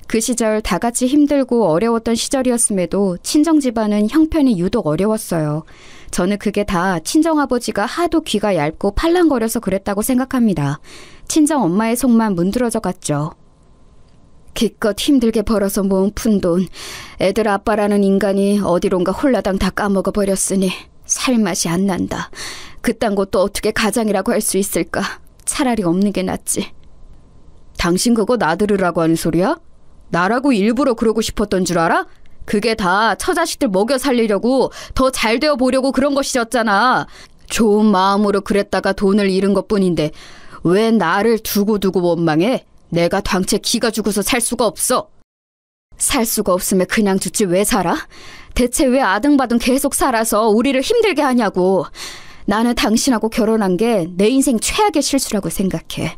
그 시절 다 같이 힘들고 어려웠던 시절이었음에도 친정 집안은 형편이 유독 어려웠어요. 저는 그게 다 친정아버지가 하도 귀가 얇고 팔랑거려서 그랬다고 생각합니다. 친정엄마의 속만 문드러져 갔죠. 기껏 힘들게 벌어서 모은 푼돈, 애들 아빠라는 인간이 어디론가 홀라당 다 까먹어버렸으니 살맛이 안 난다. 그딴 것도 어떻게 가장이라고 할 수 있을까? 차라리 없는 게 낫지. 당신 그거 나 들으라고 하는 소리야? 나라고 일부러 그러고 싶었던 줄 알아? 그게 다 처자식들 먹여 살리려고 더 잘 되어 보려고 그런 것이었잖아. 좋은 마음으로 그랬다가 돈을 잃은 것뿐인데 왜 나를 두고두고 원망해? 내가 당최 기가 죽어서 살 수가 없어. 살 수가 없으면 그냥 죽지 왜 살아? 대체 왜 아등바등 계속 살아서 우리를 힘들게 하냐고. 나는 당신하고 결혼한 게 내 인생 최악의 실수라고 생각해.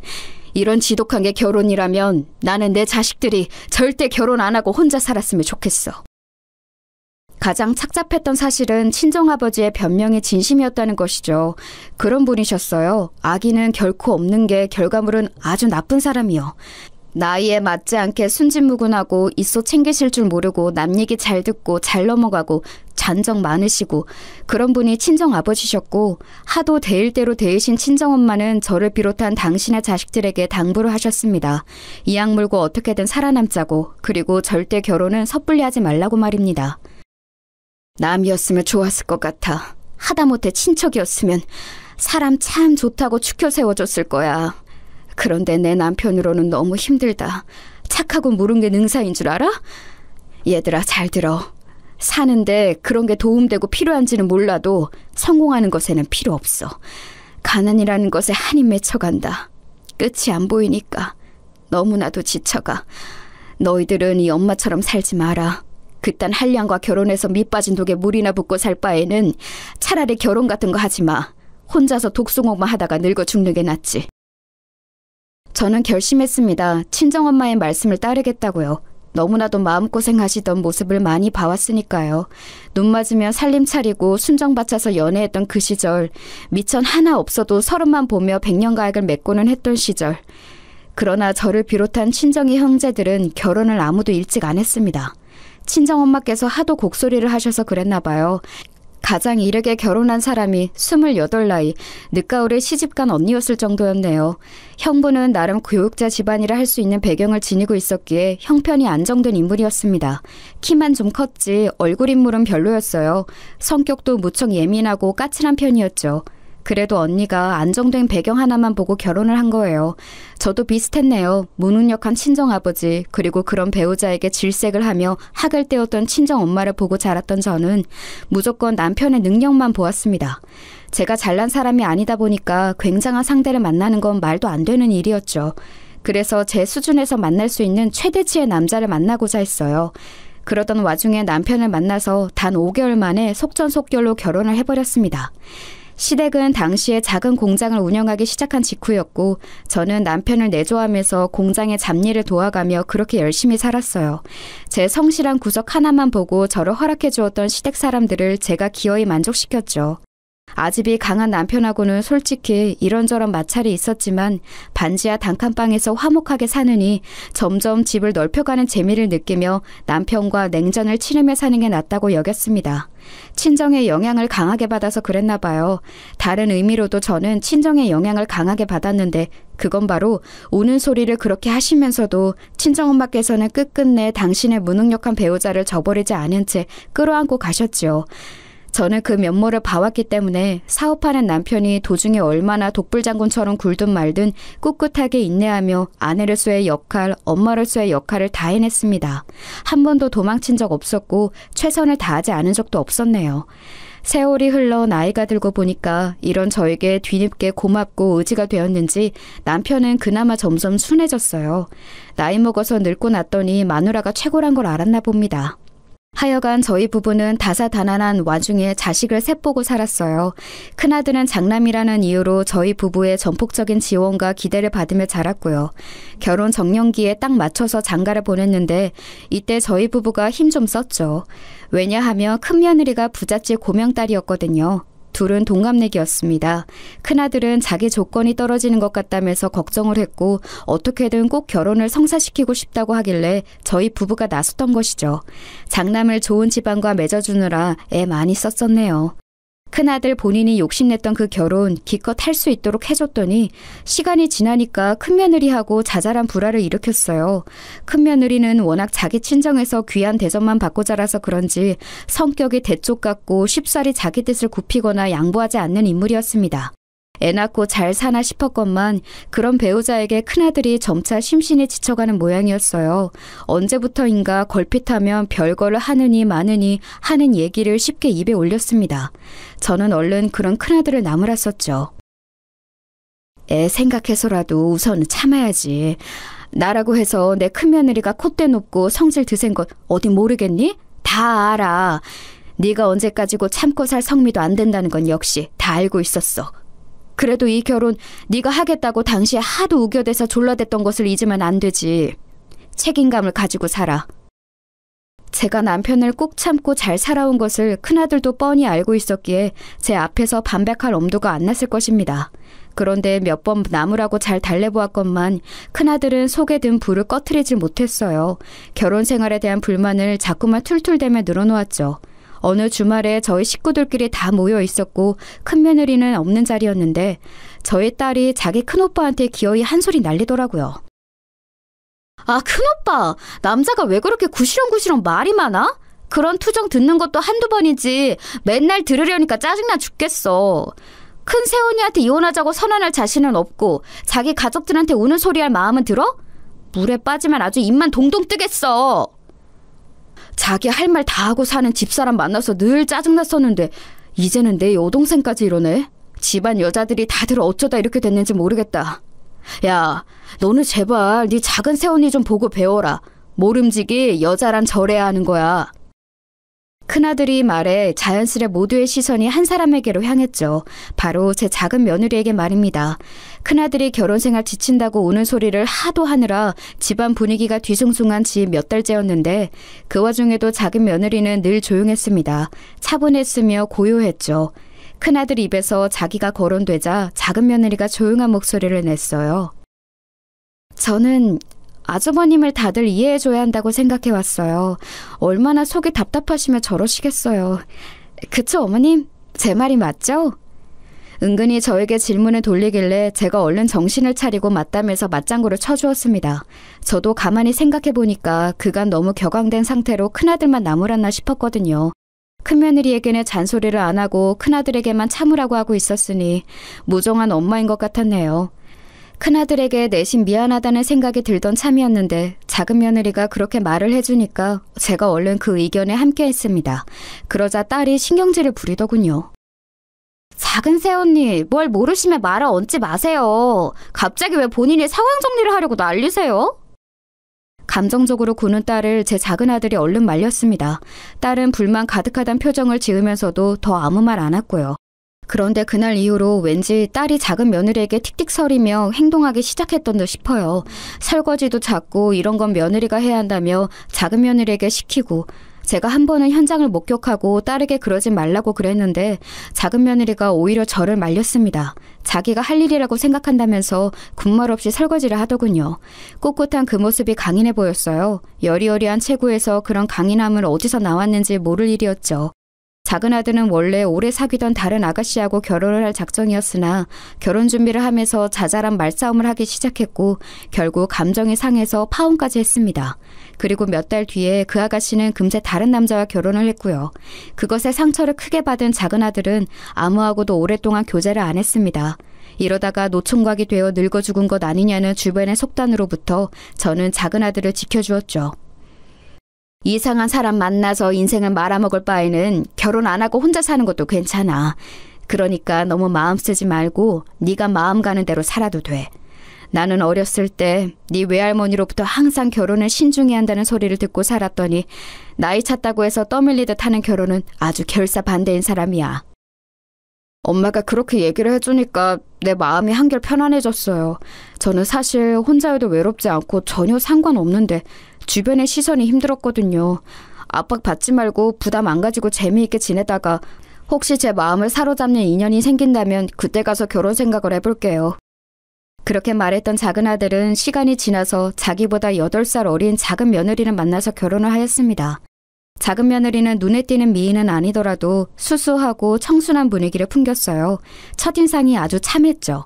이런 지독한 게 결혼이라면 나는 내 자식들이 절대 결혼 안 하고 혼자 살았으면 좋겠어. 가장 착잡했던 사실은 친정아버지의 변명이 진심이었다는 것이죠. 그런 분이셨어요. 아기는 결코 없는 게 결과물은 아주 나쁜 사람이요. 나이에 맞지 않게 순진무구하고 있어 챙기실 줄 모르고 남 얘기 잘 듣고 잘 넘어가고 잔정 많으시고 그런 분이 친정아버지셨고 하도 대일 대로 대이신 친정엄마는 저를 비롯한 당신의 자식들에게 당부를 하셨습니다. 이악 물고 어떻게든 살아남자고 그리고 절대 결혼은 섣불리 하지 말라고 말입니다. 남이었으면 좋았을 것 같아. 하다못해 친척이었으면 사람 참 좋다고 추켜 세워줬을 거야. 그런데 내 남편으로는 너무 힘들다. 착하고 모른 게 능사인 줄 알아? 얘들아 잘 들어. 사는데 그런 게 도움되고 필요한지는 몰라도 성공하는 것에는 필요 없어. 가난이라는 것에 한이 맺혀간다. 끝이 안 보이니까 너무나도 지쳐가. 너희들은 이 엄마처럼 살지 마라. 그딴 한량과 결혼해서 밑빠진 독에 물이나 붓고 살 바에는 차라리 결혼 같은 거 하지 마. 혼자서 독수공만 하다가 늙어 죽는 게 낫지. 저는 결심했습니다. 친정엄마의 말씀을 따르겠다고요. 너무나도 마음고생하시던 모습을 많이 봐왔으니까요. 눈 맞으면 살림 차리고 순정 바쳐서 연애했던 그 시절, 미천 하나 없어도 30만 보며 백년가액을 맺고는 했던 시절. 그러나 저를 비롯한 친정의 형제들은 결혼을 아무도 일찍 안 했습니다. 친정엄마께서 하도 곡소리를 하셔서 그랬나 봐요. 가장 이르게 결혼한 사람이 28 나이, 늦가을에 시집간 언니였을 정도였네요. 형부는 나름 교육자 집안이라 할 수 있는 배경을 지니고 있었기에 형편이 안정된 인물이었습니다. 키만 좀 컸지 얼굴 인물은 별로였어요. 성격도 무척 예민하고 까칠한 편이었죠. 그래도 언니가 안정된 배경 하나만 보고 결혼을 한 거예요. 저도 비슷했네요. 무능력한 친정아버지, 그리고 그런 배우자에게 질색을 하며 학을 떼었던 친정엄마를 보고 자랐던 저는 무조건 남편의 능력만 보았습니다. 제가 잘난 사람이 아니다 보니까 굉장한 상대를 만나는 건 말도 안 되는 일이었죠. 그래서 제 수준에서 만날 수 있는 최대치의 남자를 만나고자 했어요. 그러던 와중에 남편을 만나서 단 5개월 만에 속전속결로 결혼을 해버렸습니다. 시댁은 당시에 작은 공장을 운영하기 시작한 직후였고 저는 남편을 내조하면서 공장의 잡일을 도와가며 그렇게 열심히 살았어요. 제 성실한 구석 하나만 보고 저를 허락해 주었던 시댁 사람들을 제가 기어이 만족시켰죠. 아집이 강한 남편하고는 솔직히 이런저런 마찰이 있었지만 반지하 단칸방에서 화목하게 사느니 점점 집을 넓혀가는 재미를 느끼며 남편과 냉전을 치르며 사는 게 낫다고 여겼습니다. 친정의 영향을 강하게 받아서 그랬나 봐요. 다른 의미로도 저는 친정의 영향을 강하게 받았는데 그건 바로 우는 소리를 그렇게 하시면서도 친정엄마께서는 끝끝내 당신의 무능력한 배우자를 저버리지 않은 채 끌어안고 가셨지요. 저는 그 면모를 봐왔기 때문에 사업하는 남편이 도중에 얼마나 독불장군처럼 굴든 말든 꿋꿋하게 인내하며 아내로서의 역할, 엄마로서의 역할을 다 해냈습니다. 한 번도 도망친 적 없었고 최선을 다하지 않은 적도 없었네요. 세월이 흘러 나이가 들고 보니까 이런 저에게 뒤늦게 고맙고 의지가 되었는지 남편은 그나마 점점 순해졌어요. 나이 먹어서 늙고 났더니 마누라가 최고란 걸 알았나 봅니다. 하여간 저희 부부는 다사다난한 와중에 자식을 셋 보고 살았어요. 큰아들은 장남이라는 이유로 저희 부부의 전폭적인 지원과 기대를 받으며 자랐고요. 결혼 정년기에 딱 맞춰서 장가를 보냈는데 이때 저희 부부가 힘 좀 썼죠. 왜냐하면 큰며느리가 부잣집 고명딸이었거든요. 둘은 동갑내기였습니다. 큰아들은 자기 조건이 떨어지는 것 같다면서 걱정을 했고 어떻게든 꼭 결혼을 성사시키고 싶다고 하길래 저희 부부가 나섰던 것이죠. 장남을 좋은 집안과 맺어주느라 애 많이 썼었네요. 큰아들 본인이 욕심냈던 그 결혼 기껏 할 수 있도록 해줬더니 시간이 지나니까 큰며느리하고 자잘한 불화를 일으켰어요. 큰며느리는 워낙 자기 친정에서 귀한 대접만 받고 자라서 그런지 성격이 대쪽 같고 쉽사리 자기 뜻을 굽히거나 양보하지 않는 인물이었습니다. 애 낳고 잘 사나 싶었건만 그런 배우자에게 큰아들이 점차 심신이 지쳐가는 모양이었어요. 언제부터인가 걸핏하면 별거를 하느니 마느니 하는 얘기를 쉽게 입에 올렸습니다. 저는 얼른 그런 큰아들을 나무랐었죠. 애 생각해서라도 우선은 참아야지. 나라고 해서 내 큰며느리가 콧대 높고 성질 드센 것 어디 모르겠니? 다 알아. 네가 언제까지고 참고 살 성미도 안 된다는 건 역시 다 알고 있었어. 그래도 이 결혼 네가 하겠다고 당시에 하도 우겨대서 졸라댔던 것을 잊으면 안 되지. 책임감을 가지고 살아. 제가 남편을 꼭 참고 잘 살아온 것을 큰아들도 뻔히 알고 있었기에 제 앞에서 반백할 엄두가 안 났을 것입니다. 그런데 몇 번 나무라고 잘 달래보았건만 큰아들은 속에 든 불을 꺼트리질 못했어요. 결혼 생활에 대한 불만을 자꾸만 툴툴대며 늘어놓았죠. 어느 주말에 저희 식구들끼리 다 모여 있었고 큰며느리는 없는 자리였는데 저희 딸이 자기 큰오빠한테 기어이 한 소리 날리더라고요. 아, 큰오빠! 남자가 왜 그렇게 구시렁구시렁 말이 많아? 그런 투정 듣는 것도 한두 번이지 맨날 들으려니까 짜증나 죽겠어. 큰 새언니한테 이혼하자고 선언할 자신은 없고 자기 가족들한테 우는 소리 할 마음은 들어? 물에 빠지면 아주 입만 동동 뜨겠어. 자기 할 말 다 하고 사는 집사람 만나서 늘 짜증났었는데 이제는 내 여동생까지 이러네. 집안 여자들이 다들 어쩌다 이렇게 됐는지 모르겠다. 야, 너는 제발 네 작은 새언니 좀 보고 배워라. 모름지기 여자란 저래야 하는 거야. 큰아들이 말해 자연스레 모두의 시선이 한 사람에게로 향했죠. 바로 제 작은 며느리에게 말입니다. 큰아들이 결혼생활 지친다고 우는 소리를 하도 하느라 집안 분위기가 뒤숭숭한 지 몇 달째였는데 그 와중에도 작은 며느리는 늘 조용했습니다. 차분했으며 고요했죠. 큰아들 입에서 자기가 거론되자 작은 며느리가 조용한 목소리를 냈어요. 저는 아주버님을 다들 이해해줘야 한다고 생각해왔어요. 얼마나 속이 답답하시면 저러시겠어요. 그쵸, 어머님? 제 말이 맞죠? 은근히 저에게 질문을 돌리길래 제가 얼른 정신을 차리고 맞다면서 맞장구를 쳐주었습니다. 저도 가만히 생각해보니까 그간 너무 격앙된 상태로 큰아들만 나무랐나 싶었거든요. 큰며느리에게는 잔소리를 안 하고 큰아들에게만 참으라고 하고 있었으니 무정한 엄마인 것 같았네요. 큰아들에게 내심 미안하다는 생각이 들던 참이었는데 작은 며느리가 그렇게 말을 해주니까 제가 얼른 그 의견에 함께했습니다. 그러자 딸이 신경질을 부리더군요. 작은 새언니, 뭘 모르시면 말아 얹지 마세요. 갑자기 왜 본인이 상황 정리를 하려고 난리세요? 감정적으로 구는 딸을 제 작은 아들이 얼른 말렸습니다. 딸은 불만 가득하단 표정을 지으면서도 더 아무 말 안 했고요. 그런데 그날 이후로 왠지 딸이 작은 며느리에게 틱틱거리며 행동하기 시작했던 듯 싶어요. 설거지도 자꾸 이런 건 며느리가 해야 한다며 작은 며느리에게 시키고, 제가 한 번은 현장을 목격하고 딸에게 그러지 말라고 그랬는데 작은 며느리가 오히려 저를 말렸습니다. 자기가 할 일이라고 생각한다면서 군말 없이 설거지를 하더군요. 꿋꿋한 그 모습이 강인해 보였어요. 여리여리한 체구에서 그런 강인함을 어디서 나왔는지 모를 일이었죠. 작은 아들은 원래 오래 사귀던 다른 아가씨하고 결혼을 할 작정이었으나 결혼 준비를 하면서 자잘한 말싸움을 하기 시작했고 결국 감정이 상해서 파혼까지 했습니다. 그리고 몇 달 뒤에 그 아가씨는 금세 다른 남자와 결혼을 했고요. 그것에 상처를 크게 받은 작은 아들은 아무하고도 오랫동안 교제를 안 했습니다. 이러다가 노총각이 되어 늙어 죽은 것 아니냐는 주변의 속단으로부터 저는 작은 아들을 지켜주었죠. 이상한 사람 만나서 인생을 말아먹을 바에는 결혼 안 하고 혼자 사는 것도 괜찮아. 그러니까 너무 마음 쓰지 말고 네가 마음 가는 대로 살아도 돼. 나는 어렸을 때 네 외할머니로부터 항상 결혼을 신중히 한다는 소리를 듣고 살았더니 나이 찼다고 해서 떠밀리듯 하는 결혼은 아주 결사 반대인 사람이야. 엄마가 그렇게 얘기를 해주니까 내 마음이 한결 편안해졌어요. 저는 사실 혼자여도 외롭지 않고 전혀 상관없는데 주변의 시선이 힘들었거든요. 압박받지 말고 부담 안 가지고 재미있게 지내다가 혹시 제 마음을 사로잡는 인연이 생긴다면 그때 가서 결혼 생각을 해볼게요. 그렇게 말했던 작은 아들은 시간이 지나서 자기보다 8살 어린 작은 며느리를 만나서 결혼을 하였습니다. 작은 며느리는 눈에 띄는 미인은 아니더라도 수수하고 청순한 분위기를 풍겼어요. 첫인상이 아주 참했죠.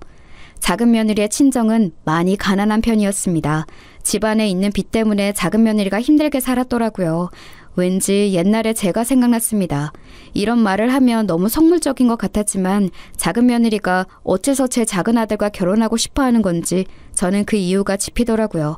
작은 며느리의 친정은 많이 가난한 편이었습니다. 집안에 있는 빚 때문에 작은 며느리가 힘들게 살았더라고요. 왠지 옛날에 제가 생각났습니다. 이런 말을 하면 너무 속물적인 것 같았지만 작은 며느리가 어째서 제 작은 아들과 결혼하고 싶어 하는 건지 저는 그 이유가 짚이더라고요.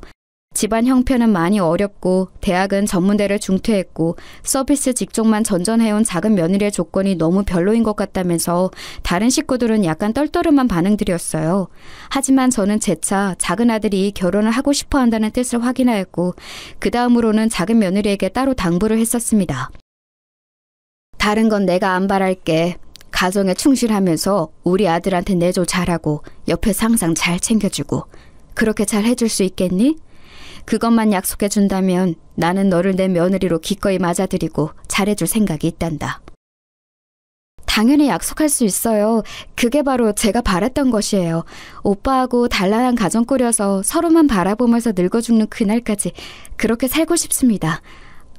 집안 형편은 많이 어렵고 대학은 전문대를 중퇴했고 서비스 직종만 전전해온 작은 며느리의 조건이 너무 별로인 것 같다면서 다른 식구들은 약간 떨떠름한 반응들이었어요. 하지만 저는 재차 작은 아들이 결혼을 하고 싶어 한다는 뜻을 확인하였고 그 다음으로는 작은 며느리에게 따로 당부를 했었습니다. 다른 건 내가 안 바랄게. 가정에 충실하면서 우리 아들한테 내조 잘하고 옆에서 항상 잘 챙겨주고 그렇게 잘 해줄 수 있겠니? 그것만 약속해준다면 나는 너를 내 며느리로 기꺼이 맞아들이고 잘해줄 생각이 있단다. 당연히 약속할 수 있어요. 그게 바로 제가 바랐던 것이에요. 오빠하고 단란한 가정 꾸려서 서로만 바라보면서 늙어 죽는 그날까지 그렇게 살고 싶습니다.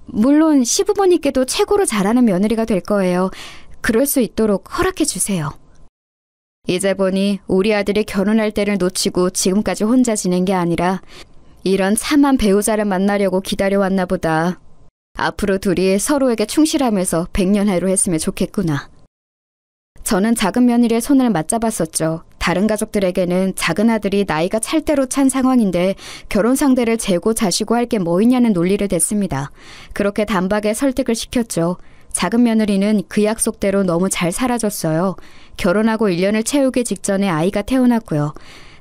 물론 시부모님께도 최고로 잘하는 며느리가 될 거예요. 그럴 수 있도록 허락해 주세요. 이제 보니 우리 아들이 결혼할 때를 놓치고 지금까지 혼자 지낸 게 아니라 이런 참한 배우자를 만나려고 기다려왔나 보다. 앞으로 둘이 서로에게 충실하면서 백년해로 했으면 좋겠구나. 저는 작은 며느리의 손을 맞잡았었죠. 다른 가족들에게는 작은 아들이 나이가 찰 대로 찬 상황인데 결혼 상대를 재고 자시고 할 게 뭐 있냐는 논리를 댔습니다. 그렇게 단박에 설득을 시켰죠. 작은 며느리는 그 약속대로 너무 잘 살아줬어요. 결혼하고 1년을 채우기 직전에 아이가 태어났고요.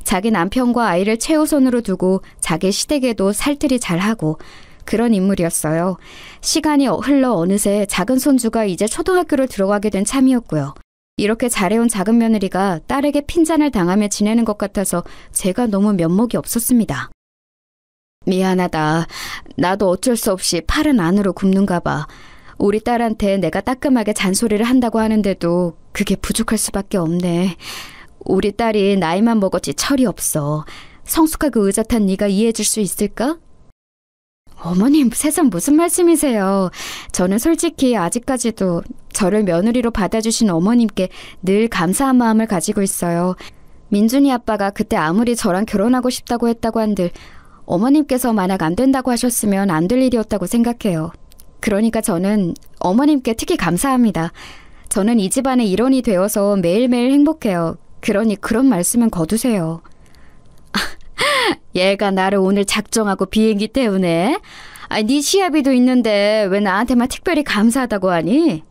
자기 남편과 아이를 최우선으로 두고 자기 시댁에도 살뜰히 잘하고 그런 인물이었어요. 시간이 흘러 어느새 작은 손주가 이제 초등학교를 들어가게 된 참이었고요. 이렇게 잘해온 작은 며느리가 딸에게 핀잔을 당하며 지내는 것 같아서 제가 너무 면목이 없었습니다. 미안하다. 나도 어쩔 수 없이 팔은 안으로 굽는가 봐. 우리 딸한테 내가 따끔하게 잔소리를 한다고 하는데도 그게 부족할 수밖에 없네. 우리 딸이 나이만 먹었지 철이 없어. 성숙하고 의젓한 네가 이해해줄 수 있을까? 어머님, 세상 무슨 말씀이세요. 저는 솔직히 아직까지도 저를 며느리로 받아주신 어머님께 늘 감사한 마음을 가지고 있어요. 민준이 아빠가 그때 아무리 저랑 결혼하고 싶다고 했다고 한들 어머님께서 만약 안 된다고 하셨으면 안 될 일이었다고 생각해요. 그러니까 저는 어머님께 특히 감사합니다. 저는 이 집안의 일원이 되어서 매일매일 행복해요. 그러니 그런 말씀은 거두세요. 얘가 나를 오늘 작정하고 비행기 때우네. 네 시합이도 있는데 왜 나한테만 특별히 감사하다고 하니?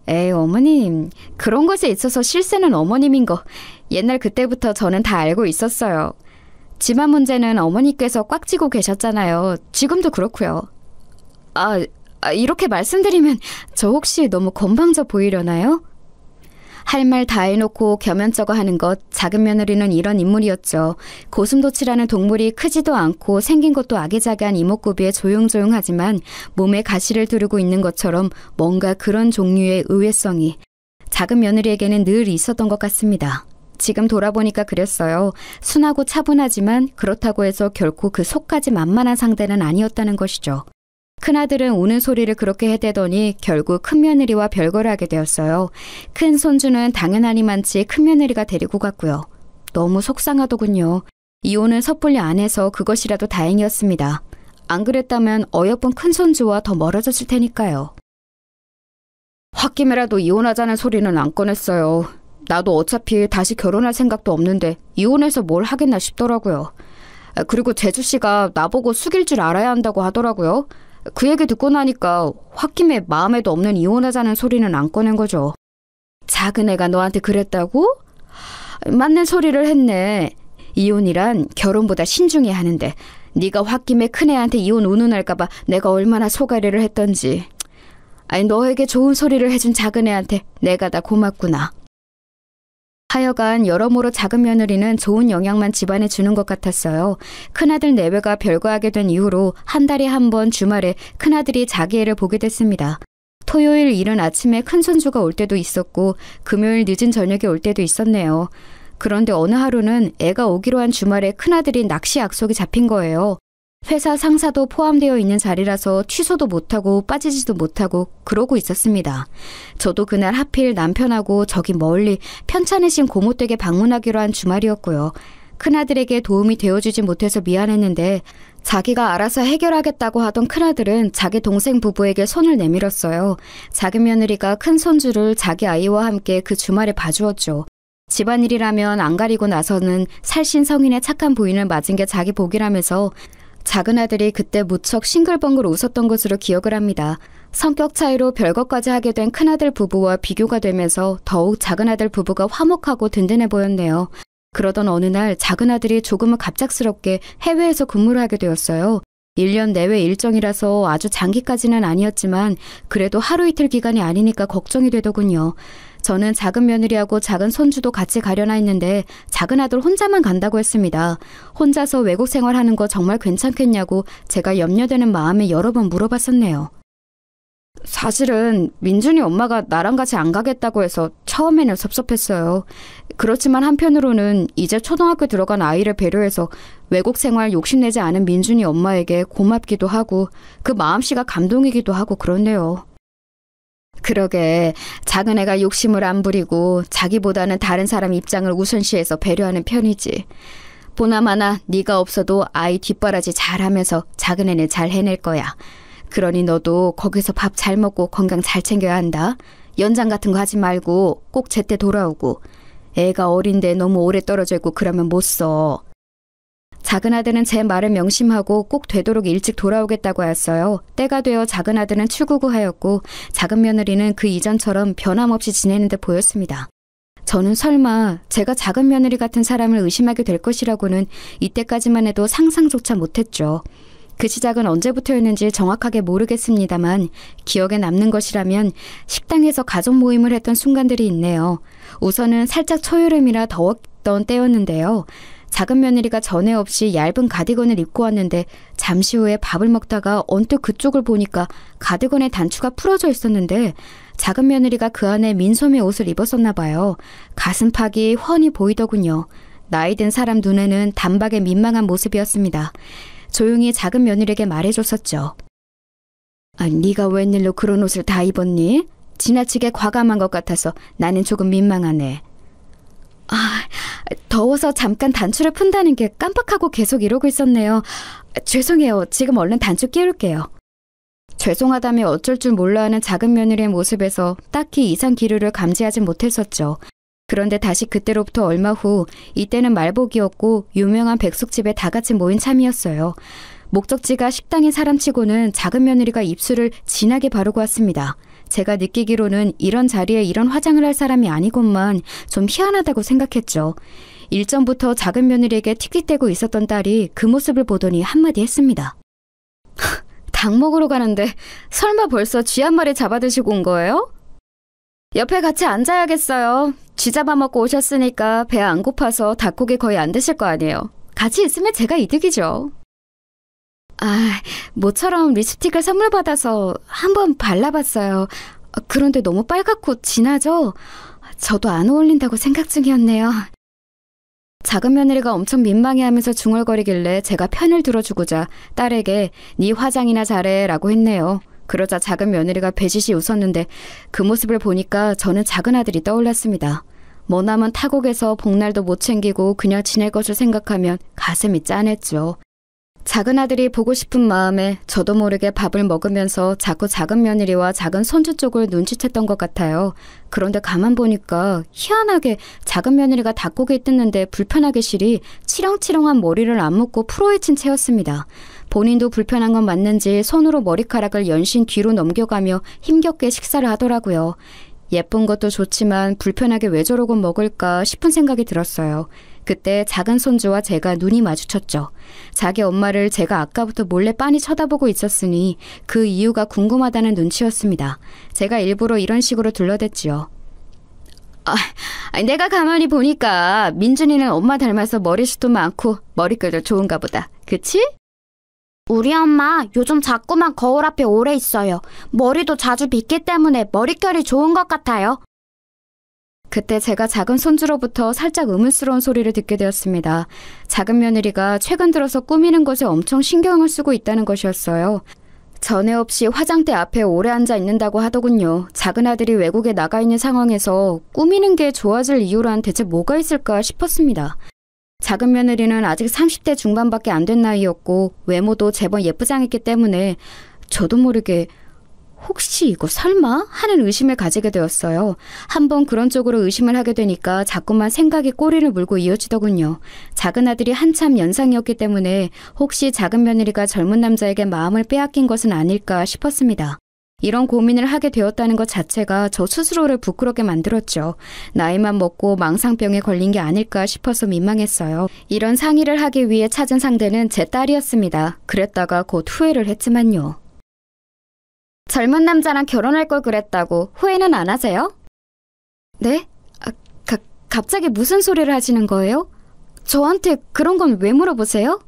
에이, 어머님, 그런 것에 있어서 실세는 어머님인 거 옛날 그때부터 저는 다 알고 있었어요. 집안 문제는 어머니께서 꽉 쥐고 계셨잖아요. 지금도 그렇고요. 이렇게 말씀드리면 저 혹시 너무 건방져 보이려나요? 할 말 다 해놓고 겸연쩍어 하는 것, 작은 며느리는 이런 인물이었죠. 고슴도치라는 동물이 크지도 않고 생긴 것도 아기자기한 이목구비에 조용조용하지만 몸에 가시를 두르고 있는 것처럼 뭔가 그런 종류의 의외성이 작은 며느리에게는 늘 있었던 것 같습니다. 지금 돌아보니까 그랬어요. 순하고 차분하지만 그렇다고 해서 결코 그 속까지 만만한 상대는 아니었다는 것이죠. 큰아들은 우는 소리를 그렇게 해대더니 결국 큰며느리와 별거를 하게 되었어요. 큰 손주는 당연하니만치 큰며느리가 데리고 갔고요. 너무 속상하더군요. 이혼은 섣불리 안 해서 그것이라도 다행이었습니다. 안 그랬다면 어여쁜 큰손주와 더 멀어졌을 테니까요. 홧김에라도 이혼하자는 소리는 안 꺼냈어요. 나도 어차피 다시 결혼할 생각도 없는데 이혼해서 뭘 하겠나 싶더라고요. 그리고 재주씨가 나보고 숙일 줄 알아야 한다고 하더라고요. 그 얘기 듣고 나니까 홧김에 마음에도 없는 이혼하자는 소리는 안 꺼낸 거죠. 작은 애가 너한테 그랬다고? 맞는 소리를 했네. 이혼이란 결혼보다 신중히 하는데 네가 홧김에 큰애한테 이혼 운운할까봐 내가 얼마나 소가리를 했던지. 너에게 좋은 소리를 해준 작은 애한테 내가 다 고맙구나. 하여간 여러모로 작은 며느리는 좋은 영향만 집안에 주는 것 같았어요. 큰아들 내외가 별거하게 된 이후로 한 달에 한 번 주말에 큰아들이 자기 애를 보게 됐습니다. 토요일 이른 아침에 큰손주가 올 때도 있었고 금요일 늦은 저녁에 올 때도 있었네요. 그런데 어느 하루는 애가 오기로 한 주말에 큰아들이 낚시 약속이 잡힌 거예요. 회사 상사도 포함되어 있는 자리라서 취소도 못하고 빠지지도 못하고 그러고 있었습니다. 저도 그날 하필 남편하고 저기 멀리 편찮으신 고모댁에 방문하기로 한 주말이었고요. 큰아들에게 도움이 되어주지 못해서 미안했는데 자기가 알아서 해결하겠다고 하던 큰아들은 자기 동생 부부에게 손을 내밀었어요. 작은 며느리가 큰 손주를 자기 아이와 함께 그 주말에 봐주었죠. 집안일이라면 안 가리고 나서는 살신 성인의 착한 부인을 맞은 게 자기 복이라면서 작은 아들이 그때 무척 싱글벙글 웃었던 것으로 기억을 합니다. 성격 차이로 별것까지 하게 된 큰아들 부부와 비교가 되면서 더욱 작은 아들 부부가 화목하고 든든해 보였네요. 그러던 어느 날 작은 아들이 조금은 갑작스럽게 해외에서 근무를 하게 되었어요. 1년 내외 일정이라서 아주 장기까지는 아니었지만 그래도 하루 이틀 기간이 아니니까 걱정이 되더군요. 저는 작은 며느리하고 작은 손주도 같이 가려나 했는데 작은 아들 혼자만 간다고 했습니다. 혼자서 외국 생활하는 거 정말 괜찮겠냐고 제가 염려되는 마음에 여러 번 물어봤었네요. 사실은 민준이 엄마가 나랑 같이 안 가겠다고 해서 처음에는 섭섭했어요. 그렇지만 한편으로는 이제 초등학교 들어간 아이를 배려해서 외국 생활 욕심내지 않은 민준이 엄마에게 고맙기도 하고 그 마음씨가 감동이기도 하고 그렇네요. 그러게 작은 애가 욕심을 안 부리고 자기보다는 다른 사람 입장을 우선시해서 배려하는 편이지. 보나마나 네가 없어도 아이 뒷바라지 잘하면서 작은 애는 잘 해낼 거야. 그러니 너도 거기서 밥 잘 먹고 건강 잘 챙겨야 한다. 연장 같은 거 하지 말고 꼭 제때 돌아오고. 애가 어린데 너무 오래 떨어져 있고 그러면 못 써. 작은 아들은 제 말을 명심하고 꼭 되도록 일찍 돌아오겠다고 하였어요. 때가 되어 작은 아들은 출국을 하였고 작은 며느리는 그 이전처럼 변함없이 지내는 듯 보였습니다. 저는 설마 제가 작은 며느리 같은 사람을 의심하게 될 것이라고는 이때까지만 해도 상상조차 못했죠. 그 시작은 언제부터였는지 정확하게 모르겠습니다만 기억에 남는 것이라면 식당에서 가족 모임을 했던 순간들이 있네요. 우선은 살짝 초여름이라 더웠던 때였는데요. 작은 며느리가 전에 없이 얇은 가디건을 입고 왔는데 잠시 후에 밥을 먹다가 언뜻 그쪽을 보니까 가디건의 단추가 풀어져 있었는데 작은 며느리가 그 안에 민소매 옷을 입었었나 봐요. 가슴팍이 훤히 보이더군요. 나이 든 사람 눈에는 단박에 민망한 모습이었습니다. 조용히 작은 며느리에게 말해줬었죠. 네가 웬일로 그런 옷을 다 입었니? 지나치게 과감한 것 같아서 나는 조금 민망하네. 더워서 잠깐 단추를 푼다는 게 깜빡하고 계속 이러고 있었네요. 죄송해요. 지금 얼른 단추 끼울게요. 죄송하다며 어쩔 줄 몰라 하는 작은 며느리의 모습에서 딱히 이상 기류를 감지하진 못했었죠. 그런데 다시 그때로부터 얼마 후, 이때는 말복이었고 유명한 백숙집에 다 같이 모인 참이었어요. 목적지가 식당인 사람치고는 작은 며느리가 입술을 진하게 바르고 왔습니다. 제가 느끼기로는 이런 자리에 이런 화장을 할 사람이 아니건만 좀 희한하다고 생각했죠. 일전부터 작은 며느리에게 틱틱대고 있었던 딸이 그 모습을 보더니 한마디 했습니다. 닭 먹으러 가는데 설마 벌써 쥐 한 마리 잡아드시고 온 거예요? 옆에 같이 앉아야겠어요. 쥐 잡아먹고 오셨으니까 배 안 고파서 닭고기 거의 안 드실 거 아니에요. 같이 있으면 제가 이득이죠. 모처럼 립스틱을 선물 받아서 한번 발라봤어요. 그런데 너무 빨갛고 진하죠? 저도 안 어울린다고 생각 중이었네요. 작은 며느리가 엄청 민망해하면서 중얼거리길래 제가 편을 들어주고자 딸에게 네 화장이나 잘해 라고 했네요. 그러자 작은 며느리가 배시시 웃었는데 그 모습을 보니까 저는 작은 아들이 떠올랐습니다. 머나먼 타국에서 복날도 못 챙기고 그냥 지낼 것을 생각하면 가슴이 짠했죠. 작은 아들이 보고 싶은 마음에 저도 모르게 밥을 먹으면서 자꾸 작은 며느리와 작은 손주 쪽을 눈치챘던 것 같아요. 그런데 가만 보니까 희한하게 작은 며느리가 닭고기 뜯는데 불편하게 실이 치렁치렁한 머리를 안 묶고 풀어헤친 채였습니다. 본인도 불편한 건 맞는지 손으로 머리카락을 연신 뒤로 넘겨가며 힘겹게 식사를 하더라고요. 예쁜 것도 좋지만 불편하게 왜 저러고 먹을까 싶은 생각이 들었어요. 그때 작은 손주와 제가 눈이 마주쳤죠. 자기 엄마를 제가 아까부터 몰래 빤히 쳐다보고 있었으니 그 이유가 궁금하다는 눈치였습니다. 제가 일부러 이런 식으로 둘러댔지요. 내가 가만히 보니까 민준이는 엄마 닮아서 머리숱도 많고 머릿결도 좋은가 보다. 그치? 우리 엄마 요즘 자꾸만 거울 앞에 오래 있어요. 머리도 자주 빗기 때문에 머릿결이 좋은 것 같아요. 그때 제가 작은 손주로부터 살짝 의문스러운 소리를 듣게 되었습니다. 작은 며느리가 최근 들어서 꾸미는 것에 엄청 신경을 쓰고 있다는 것이었어요. 전에 없이 화장대 앞에 오래 앉아 있는다고 하더군요. 작은 아들이 외국에 나가 있는 상황에서 꾸미는 게 좋아질 이유란 대체 뭐가 있을까 싶었습니다. 작은 며느리는 아직 30대 중반밖에 안 된 나이였고 외모도 제법 예쁘장했기 때문에 저도 모르게 혹시 이거 설마? 하는 의심을 가지게 되었어요. 한번 그런 쪽으로 의심을 하게 되니까 자꾸만 생각이 꼬리를 물고 이어지더군요. 작은 아들이 한참 연상이었기 때문에 혹시 작은 며느리가 젊은 남자에게 마음을 빼앗긴 것은 아닐까 싶었습니다. 이런 고민을 하게 되었다는 것 자체가 저 스스로를 부끄럽게 만들었죠. 나이만 먹고 망상병에 걸린 게 아닐까 싶어서 민망했어요. 이런 상의를 하기 위해 찾은 상대는 제 딸이었습니다. 그랬다가 곧 후회를 했지만요. 젊은 남자랑 결혼할 걸 그랬다고 후회는 안 하세요? 네? 갑자기 무슨 소리를 하시는 거예요? 저한테 그런 건 왜 물어보세요?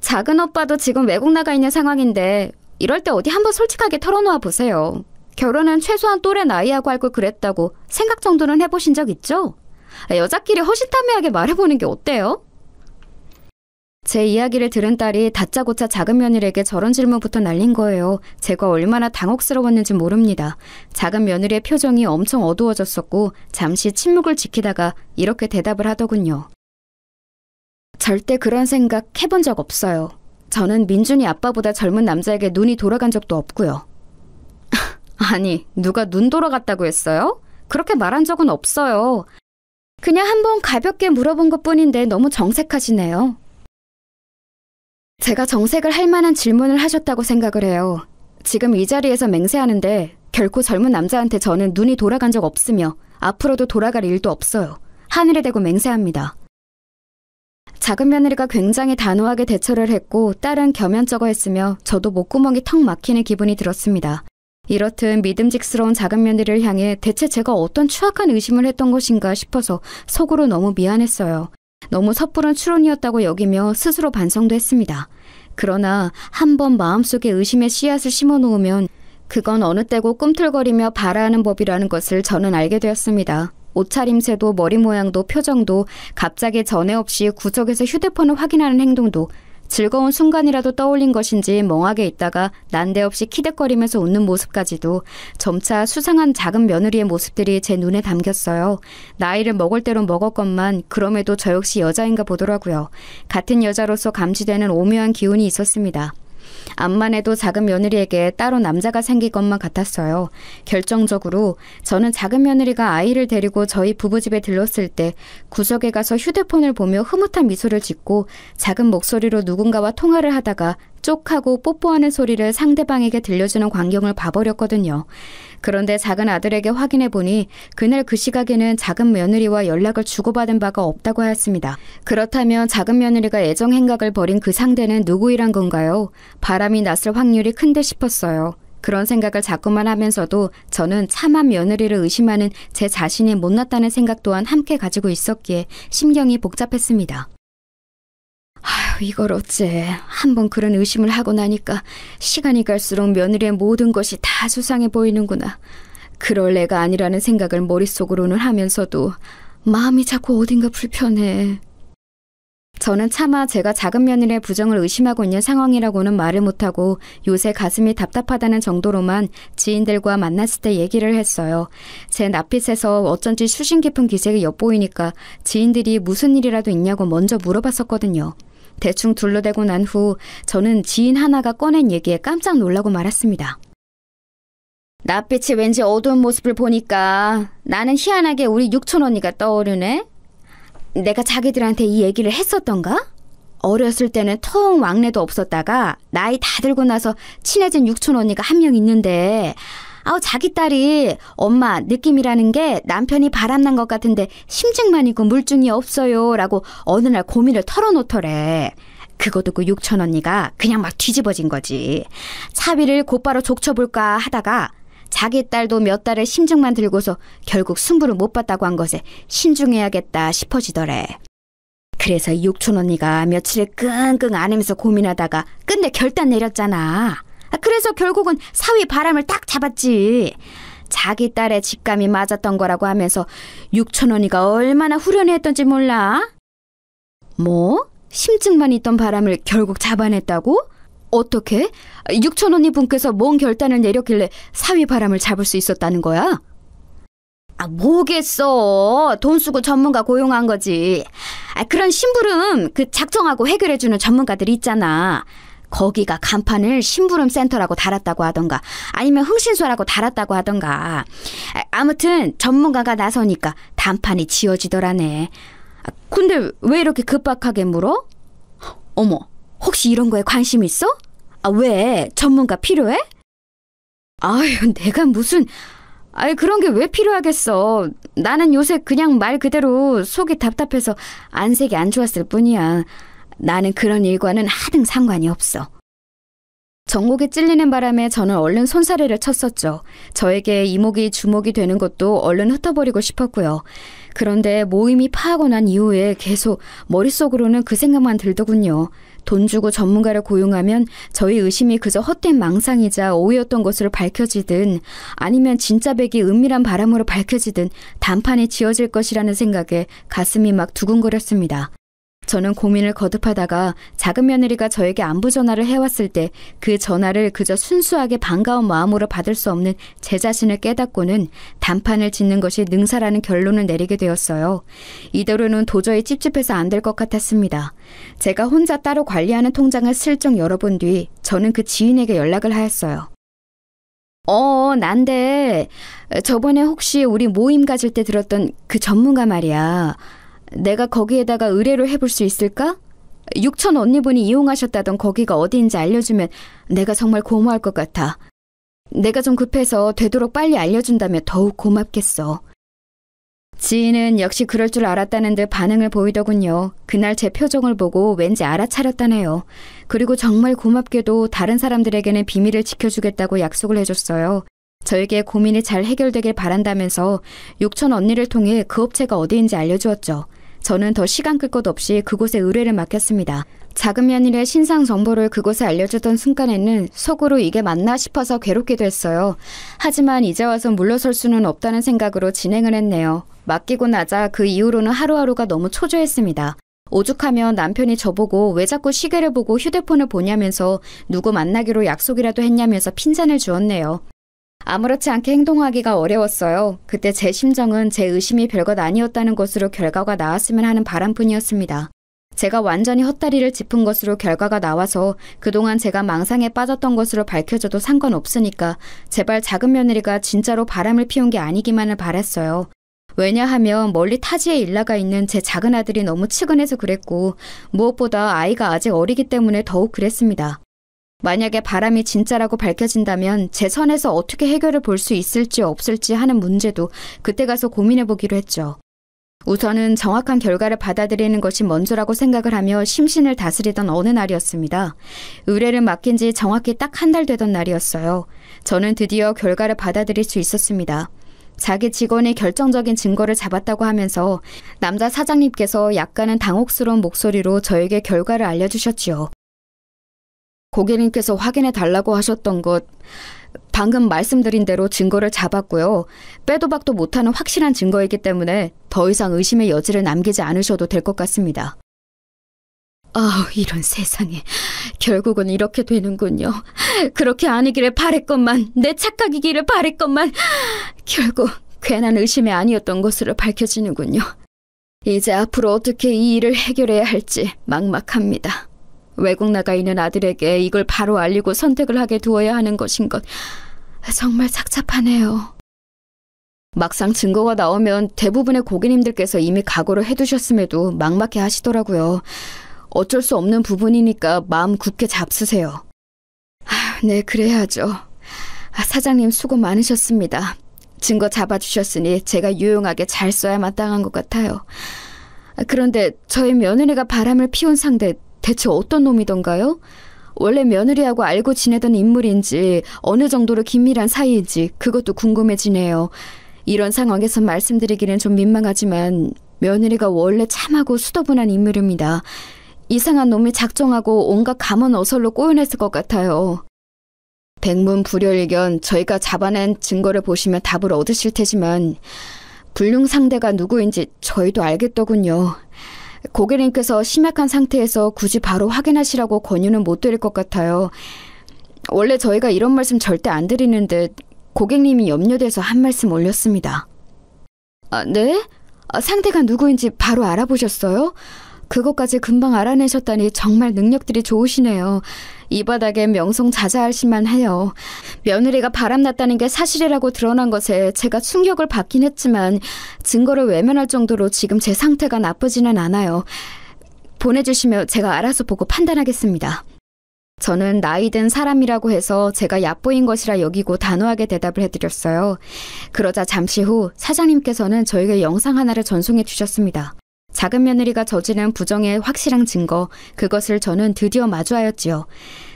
작은 오빠도 지금 외국 나가 있는 상황인데 이럴 때 어디 한번 솔직하게 털어놓아 보세요. 결혼은 최소한 또래 나이하고 할 걸 그랬다고 생각 정도는 해보신 적 있죠? 여자끼리 허심탄회하게 말해보는 게 어때요? 제 이야기를 들은 딸이 다짜고짜 작은 며느리에게 저런 질문부터 날린 거예요. 제가 얼마나 당혹스러웠는지 모릅니다. 작은 며느리의 표정이 엄청 어두워졌었고 잠시 침묵을 지키다가 이렇게 대답을 하더군요. 절대 그런 생각 해본 적 없어요. 저는 민준이 아빠보다 젊은 남자에게 눈이 돌아간 적도 없고요. 아니, 누가 눈 돌아갔다고 했어요? 그렇게 말한 적은 없어요. 그냥 한번 가볍게 물어본 것뿐인데 너무 정색하시네요. 제가 정색을 할 만한 질문을 하셨다고 생각을 해요. 지금 이 자리에서 맹세하는데 결코 젊은 남자한테 저는 눈이 돌아간 적 없으며 앞으로도 돌아갈 일도 없어요. 하늘에 대고 맹세합니다. 작은 며느리가 굉장히 단호하게 대처를 했고 딸은 겸연쩍어 했으며 저도 목구멍이 턱 막히는 기분이 들었습니다. 이렇듯 믿음직스러운 작은 며느리를 향해 대체 제가 어떤 추악한 의심을 했던 것인가 싶어서 속으로 너무 미안했어요. 너무 섣부른 추론이었다고 여기며 스스로 반성도 했습니다. 그러나 한번 마음속에 의심의 씨앗을 심어놓으면 그건 어느 때고 꿈틀거리며 발아하는 법이라는 것을 저는 알게 되었습니다. 옷차림새도 머리 모양도 표정도 갑자기 전에 없이 구석에서 휴대폰을 확인하는 행동도 즐거운 순간이라도 떠올린 것인지 멍하게 있다가 난데없이 키득거리면서 웃는 모습까지도 점차 수상한 작은 며느리의 모습들이 제 눈에 담겼어요. 나이를 먹을 대로 먹었건만 그럼에도 저 역시 여자인가 보더라고요. 같은 여자로서 감지되는 오묘한 기운이 있었습니다. 암만 해도 작은 며느리에게 따로 남자가 생길 것만 같았어요. 결정적으로 저는 작은 며느리가 아이를 데리고 저희 부부집에 들렀을 때 구석에 가서 휴대폰을 보며 흐뭇한 미소를 짓고 작은 목소리로 누군가와 통화를 하다가 쪽하고 뽀뽀하는 소리를 상대방에게 들려주는 광경을 봐버렸거든요. 그런데 작은 아들에게 확인해보니 그날 그 시각에는 작은 며느리와 연락을 주고받은 바가 없다고 하였습니다. 그렇다면 작은 며느리가 애정 행각을 벌인 그 상대는 누구이란 건가요? 바람이 났을 확률이 큰데 싶었어요. 그런 생각을 자꾸만 하면서도 저는 참한 며느리를 의심하는 제 자신이 못났다는 생각 또한 함께 가지고 있었기에 심경이 복잡했습니다. 아휴, 이걸 어째. 한번 그런 의심을 하고 나니까 시간이 갈수록 며느리의 모든 것이 다 수상해 보이는구나. 그럴 애가 아니라는 생각을 머릿속으로는 하면서도 마음이 자꾸 어딘가 불편해. 저는 차마 제가 작은 며느리의 부정을 의심하고 있는 상황이라고는 말을 못하고 요새 가슴이 답답하다는 정도로만 지인들과 만났을 때 얘기를 했어요. 제 낯빛에서 어쩐지 수심 깊은 기색이 엿보이니까 지인들이 무슨 일이라도 있냐고 먼저 물어봤었거든요. 대충 둘러대고 난 후 저는 지인 하나가 꺼낸 얘기에 깜짝 놀라고 말았습니다. 낯빛이 왠지 어두운 모습을 보니까 나는 희한하게 우리 육촌 언니가 떠오르네. 내가 자기들한테 이 얘기를 했었던가? 어렸을 때는 통 왕래도 없었다가 나이 다 들고 나서 친해진 육촌 언니가 한 명 있는데 자기 딸이 엄마 느낌이라는 게 남편이 바람난 것 같은데 심증만 있고 물증이 없어요 라고 어느 날 고민을 털어놓더래. 그거 듣고 육촌 언니가 그냥 막 뒤집어진 거지. 차비를 곧바로 족쳐볼까 하다가 자기 딸도 몇 달을 심증만 들고서 결국 승부를 못 봤다고 한 것에 신중해야겠다 싶어지더래. 그래서 육촌 언니가 며칠을 끙끙 앓으면서 고민하다가 끝내 결단 내렸잖아. 그래서 결국은 사위 바람을 딱 잡았지. 자기 딸의 직감이 맞았던 거라고 하면서 육촌 언니가 얼마나 후련했던지 몰라? 뭐? 심증만 있던 바람을 결국 잡아냈다고? 어떻게? 육촌 언니 분께서 뭔 결단을 내렸길래 사위 바람을 잡을 수 있었다는 거야? 뭐겠어. 돈 쓰고 전문가 고용한 거지. 그런 심부름 작성하고 해결해주는 전문가들 있잖아. 거기가 간판을 심부름 센터라고 달았다고 하던가 아니면 흥신소라고 달았다고 하던가. 아무튼 전문가가 나서니까 단판이 지어지더라네. 근데 왜 이렇게 급박하게 물어? 어머, 혹시 이런 거에 관심 있어? 왜? 전문가 필요해? 아유, 내가 무슨... 그런 게 왜 필요하겠어. 나는 요새 그냥 말 그대로 속이 답답해서 안색이 안 좋았을 뿐이야. 나는 그런 일과는 하등 상관이 없어. 정목이 찔리는 바람에 저는 얼른 손사래를 쳤었죠. 저에게 이목이 주목이 되는 것도 얼른 흩어버리고 싶었고요. 그런데 모임이 파하고 난 이후에 계속 머릿속으로는 그 생각만 들더군요. 돈 주고 전문가를 고용하면 저희 의심이 그저 헛된 망상이자 오해였던 것으로 밝혀지든 아니면 진짜 백이 은밀한 바람으로 밝혀지든 단판이 지어질 것이라는 생각에 가슴이 막 두근거렸습니다. 저는 고민을 거듭하다가 작은 며느리가 저에게 안부 전화를 해왔을 때 그 전화를 그저 순수하게 반가운 마음으로 받을 수 없는 제 자신을 깨닫고는 단판을 짓는 것이 능사라는 결론을 내리게 되었어요. 이대로는 도저히 찝찝해서 안 될 것 같았습니다. 제가 혼자 따로 관리하는 통장을 슬쩍 열어본 뒤 저는 그 지인에게 연락을 하였어요. 난데 저번에 혹시 우리 모임 가질 때 들었던 그 전문가 말이야. 내가 거기에다가 의뢰를 해볼 수 있을까? 육촌 언니분이 이용하셨다던 거기가 어디인지 알려주면 내가 정말 고마울 것 같아. 내가 좀 급해서 되도록 빨리 알려준다면 더욱 고맙겠어. 지인은 역시 그럴 줄 알았다는 듯 반응을 보이더군요. 그날 제 표정을 보고 왠지 알아차렸다네요. 그리고 정말 고맙게도 다른 사람들에게는 비밀을 지켜주겠다고 약속을 해줬어요. 저에게 고민이 잘 해결되길 바란다면서 육촌 언니를 통해 그 업체가 어디인지 알려주었죠. 저는 더 시간 끌 것 없이 그곳에 의뢰를 맡겼습니다. 작은 며느리의 신상 정보를 그곳에 알려주던 순간에는 속으로 이게 맞나 싶어서 괴롭기도 했어요. 하지만 이제 와서 물러설 수는 없다는 생각으로 진행을 했네요. 맡기고 나자 그 이후로는 하루하루가 너무 초조했습니다. 오죽하면 남편이 저보고 왜 자꾸 시계를 보고 휴대폰을 보냐면서 누구 만나기로 약속이라도 했냐면서 핀잔을 주었네요. 아무렇지 않게 행동하기가 어려웠어요. 그때 제 심정은 제 의심이 별것 아니었다는 것으로 결과가 나왔으면 하는 바람뿐이었습니다. 제가 완전히 헛다리를 짚은 것으로 결과가 나와서 그동안 제가 망상에 빠졌던 것으로 밝혀져도 상관없으니까 제발 작은 며느리가 진짜로 바람을 피운 게 아니기만을 바랐어요. 왜냐하면 멀리 타지에 일나가 있는 제 작은 아들이 너무 측은해서 그랬고 무엇보다 아이가 아직 어리기 때문에 더욱 그랬습니다. 만약에 바람이 진짜라고 밝혀진다면 제 선에서 어떻게 해결을 볼 수 있을지 없을지 하는 문제도 그때 가서 고민해보기로 했죠. 우선은 정확한 결과를 받아들이는 것이 먼저라고 생각을 하며 심신을 다스리던 어느 날이었습니다. 의뢰를 맡긴 지 정확히 딱 한 달 되던 날이었어요. 저는 드디어 결과를 받아들일 수 있었습니다. 자기 직원이 결정적인 증거를 잡았다고 하면서 남자 사장님께서 약간은 당혹스러운 목소리로 저에게 결과를 알려주셨지요. 고객님께서 확인해 달라고 하셨던 것, 방금 말씀드린 대로 증거를 잡았고요. 빼도 박도 못하는 확실한 증거이기 때문에 더 이상 의심의 여지를 남기지 않으셔도 될 것 같습니다. 이런 세상에. 결국은 이렇게 되는군요. 그렇게 아니기를 바랬건만, 내 착각이기를 바랬건만, 결국 괜한 의심이 아니었던 것으로 밝혀지는군요. 이제 앞으로 어떻게 이 일을 해결해야 할지 막막합니다. 외국 나가 있는 아들에게 이걸 바로 알리고 선택을 하게 두어야 하는 것인 것 정말 착잡하네요. 막상 증거가 나오면 대부분의 고객님들께서 이미 각오를 해두셨음에도 막막해 하시더라고요. 어쩔 수 없는 부분이니까 마음 굳게 잡수세요. 네, 그래야죠. 사장님 수고 많으셨습니다. 증거 잡아주셨으니 제가 유용하게 잘 써야 마땅한 것 같아요. 그런데 저희 며느리가 바람을 피운 상대 대체 어떤 놈이던가요? 원래 며느리하고 알고 지내던 인물인지 어느 정도로 긴밀한 사이인지 그것도 궁금해지네요. 이런 상황에서 말씀드리기는 좀 민망하지만 며느리가 원래 참하고 수더분한 인물입니다. 이상한 놈이 작정하고 온갖 감언어설로 꼬여냈을 것 같아요. 백문불여일견 저희가 잡아낸 증거를 보시면 답을 얻으실 테지만 불륜 상대가 누구인지 저희도 알겠더군요. 고객님께서 심약한 상태에서 굳이 바로 확인하시라고 권유는 못 드릴 것 같아요. 원래 저희가 이런 말씀 절대 안 드리는데 고객님이 염려돼서 한 말씀 올렸습니다. 네? 상대가 누구인지 바로 알아보셨어요? 그것까지 금방 알아내셨다니 정말 능력들이 좋으시네요. 이 바닥에 명성자자하실만 해요. 며느리가 바람났다는 게 사실이라고 드러난 것에 제가 충격을 받긴 했지만 증거를 외면할 정도로 지금 제 상태가 나쁘지는 않아요. 보내주시면 제가 알아서 보고 판단하겠습니다. 저는 나이든 사람이라고 해서 제가 얕보인 것이라 여기고 단호하게 대답을 해드렸어요. 그러자 잠시 후 사장님께서는 저에게 영상 하나를 전송해 주셨습니다. 작은 며느리가 저지른 부정의 확실한 증거, 그것을 저는 드디어 마주하였지요.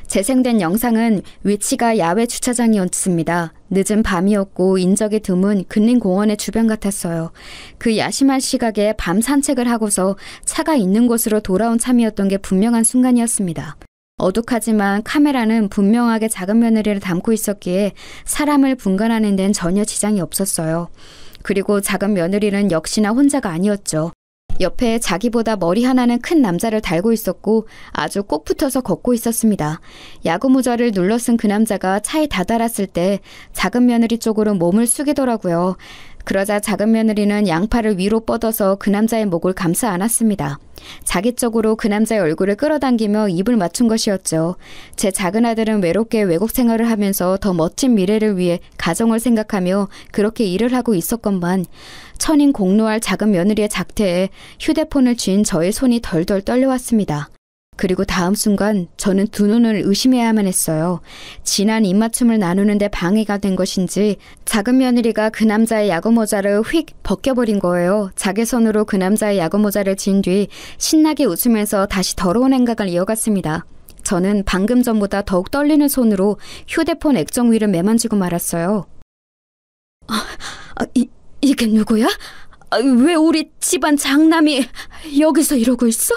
재생된 영상은 위치가 야외 주차장이었습니다. 늦은 밤이었고 인적이 드문 근린공원의 주변 같았어요. 그 야심한 시각에 밤 산책을 하고서 차가 있는 곳으로 돌아온 참이었던 게 분명한 순간이었습니다. 어둑하지만 카메라는 분명하게 작은 며느리를 담고 있었기에 사람을 분간하는 데는 전혀 지장이 없었어요. 그리고 작은 며느리는 역시나 혼자가 아니었죠. 옆에 자기보다 머리 하나는 큰 남자를 달고 있었고 아주 꼭 붙어서 걷고 있었습니다. 야구 모자를 눌러 쓴 그 남자가 차에 다다랐을 때 작은 며느리 쪽으로 몸을 숙이더라고요. 그러자 작은 며느리는 양팔을 위로 뻗어서 그 남자의 목을 감싸 안았습니다. 자기 쪽으로 그 남자의 얼굴을 끌어당기며 입을 맞춘 것이었죠. 제 작은 아들은 외롭게 외국 생활을 하면서 더 멋진 미래를 위해 가정을 생각하며 그렇게 일을 하고 있었건만 천인 공노할 작은 며느리의 작태에 휴대폰을 쥔 저의 손이 덜덜 떨려왔습니다. 그리고 다음 순간 저는 두 눈을 의심해야만 했어요. 진한 입맞춤을 나누는데 방해가 된 것인지 작은 며느리가 그 남자의 야구 모자를 휙 벗겨버린 거예요. 자기 손으로 그 남자의 야구 모자를 진 뒤 신나게 웃으면서 다시 더러운 행각을 이어갔습니다. 저는 방금 전보다 더욱 떨리는 손으로 휴대폰 액정 위를 매만지고 말았어요. 이게 누구야? 왜 우리 집안 장남이 여기서 이러고 있어?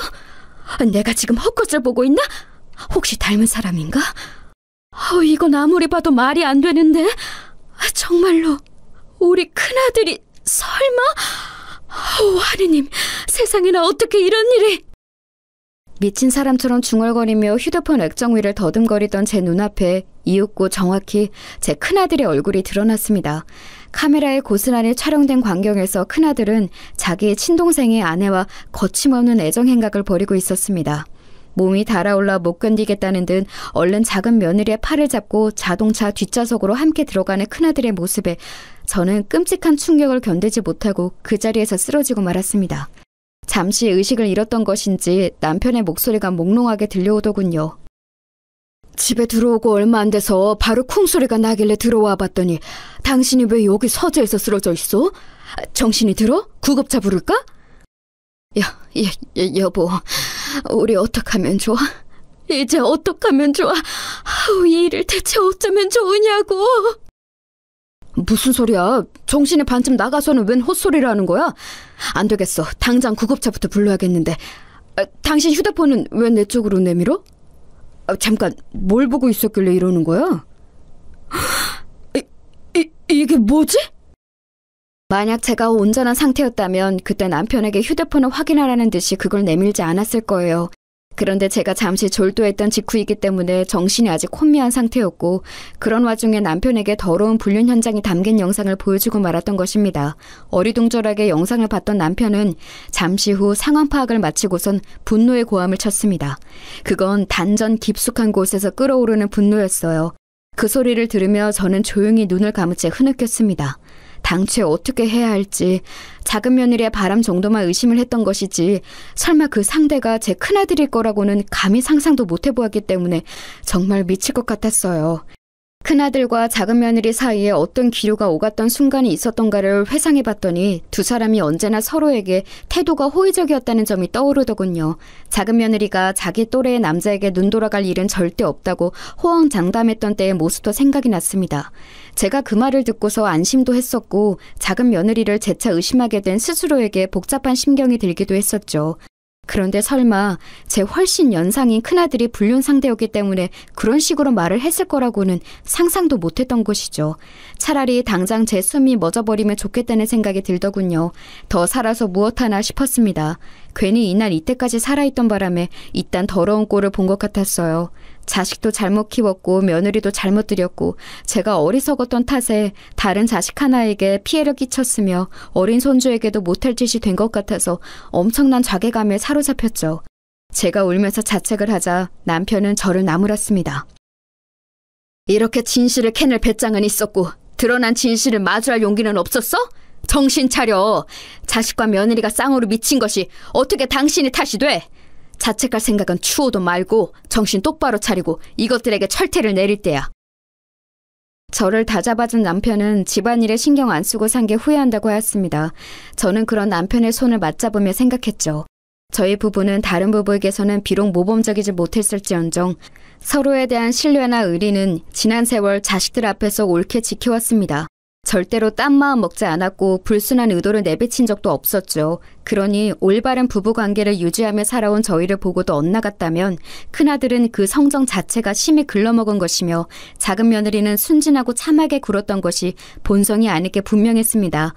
내가 지금 헛것을 보고 있나? 혹시 닮은 사람인가? 이건 아무리 봐도 말이 안 되는데. 정말로 우리 큰아들이 설마? 하느님, 세상에나 어떻게 이런 일이. 미친 사람처럼 중얼거리며 휴대폰 액정 위를 더듬거리던 제 눈앞에 이윽고 정확히 제 큰아들의 얼굴이 드러났습니다. 카메라에 고스란히 촬영된 광경에서 큰아들은 자기의 친동생의 아내와 거침없는 애정 행각을 벌이고 있었습니다. 몸이 달아올라 못 견디겠다는 듯 얼른 작은 며느리의 팔을 잡고 자동차 뒷좌석으로 함께 들어가는 큰아들의 모습에 저는 끔찍한 충격을 견디지 못하고 그 자리에서 쓰러지고 말았습니다. 잠시 의식을 잃었던 것인지 남편의 목소리가 몽롱하게 들려오더군요. 집에 들어오고 얼마 안 돼서 바로 쿵 소리가 나길래 들어와 봤더니 당신이 왜 여기 서재에서 쓰러져 있어? 정신이 들어? 구급차 부를까? 여보, 우리 어떡하면 좋아? 이제 어떡하면 좋아? 이 일을 대체 어쩌면 좋으냐고. 무슨 소리야? 정신이 반쯤 나가서는 웬 헛소리를 하는 거야? 안 되겠어. 당장 구급차부터 불러야겠는데. 당신 휴대폰은 왜 내 쪽으로 내밀어? 잠깐, 뭘 보고 있었길래 이러는 거야? 이게 뭐지? 만약 제가 온전한 상태였다면 그때 남편에게 휴대폰을 확인하라는 듯이 그걸 내밀지 않았을 거예요. 그런데 제가 잠시 졸도했던 직후이기 때문에 정신이 아직 혼미한 상태였고 그런 와중에 남편에게 더러운 불륜 현장이 담긴 영상을 보여주고 말았던 것입니다. 어리둥절하게 영상을 봤던 남편은 잠시 후 상황 파악을 마치고선 분노의 고함을 쳤습니다. 그건 단전 깊숙한 곳에서 끓어오르는 분노였어요. 그 소리를 들으며 저는 조용히 눈을 감은 채 흐느꼈습니다. 당최 어떻게 해야 할지, 작은 며느리의 바람 정도만 의심을 했던 것이지 설마 그 상대가 제 큰아들일 거라고는 감히 상상도 못 해보았기 때문에 정말 미칠 것 같았어요. 큰아들과 작은 며느리 사이에 어떤 기류가 오갔던 순간이 있었던가를 회상해봤더니 두 사람이 언제나 서로에게 태도가 호의적이었다는 점이 떠오르더군요. 작은 며느리가 자기 또래의 남자에게 눈 돌아갈 일은 절대 없다고 호언장담했던 때의 모습도 생각이 났습니다. 제가 그 말을 듣고서 안심도 했었고 작은 며느리를 재차 의심하게 된 스스로에게 복잡한 심경이 들기도 했었죠. 그런데 설마 제 훨씬 연상인 큰아들이 불륜 상대였기 때문에 그런 식으로 말을 했을 거라고는 상상도 못했던 것이죠. 차라리 당장 제 숨이 멎어버리면 좋겠다는 생각이 들더군요. 더 살아서 무엇하나 싶었습니다. 괜히 이날 이때까지 살아있던 바람에 이딴 더러운 꼴을 본 것 같았어요. 자식도 잘못 키웠고 며느리도 잘못 들였고 제가 어리석었던 탓에 다른 자식 하나에게 피해를 끼쳤으며 어린 손주에게도 못할 짓이 된 것 같아서 엄청난 자괴감에 사로잡혔죠. 제가 울면서 자책을 하자 남편은 저를 나무랐습니다. 이렇게 진실을 캐낼 배짱은 있었고 드러난 진실을 마주할 용기는 없었어? 정신 차려. 자식과 며느리가 쌍으로 미친 것이 어떻게 당신의 탓이 돼? 자책할 생각은 추호도 말고 정신 똑바로 차리고 이것들에게 철퇴를 내릴 때야. 저를 다잡아준 남편은 집안일에 신경 안 쓰고 산 게 후회한다고 하였습니다. 저는 그런 남편의 손을 맞잡으며 생각했죠. 저희 부부는 다른 부부에게서는 비록 모범적이지 못했을지언정 서로에 대한 신뢰나 의리는 지난 세월 자식들 앞에서 옳게 지켜왔습니다. 절대로 딴 마음 먹지 않았고 불순한 의도를 내비친 적도 없었죠. 그러니 올바른 부부관계를 유지하며 살아온 저희를 보고도 엇나갔다면 큰아들은 그 성정 자체가 심히 글러먹은 것이며 작은 며느리는 순진하고 참하게 굴었던 것이 본성이 아닐 게 분명했습니다.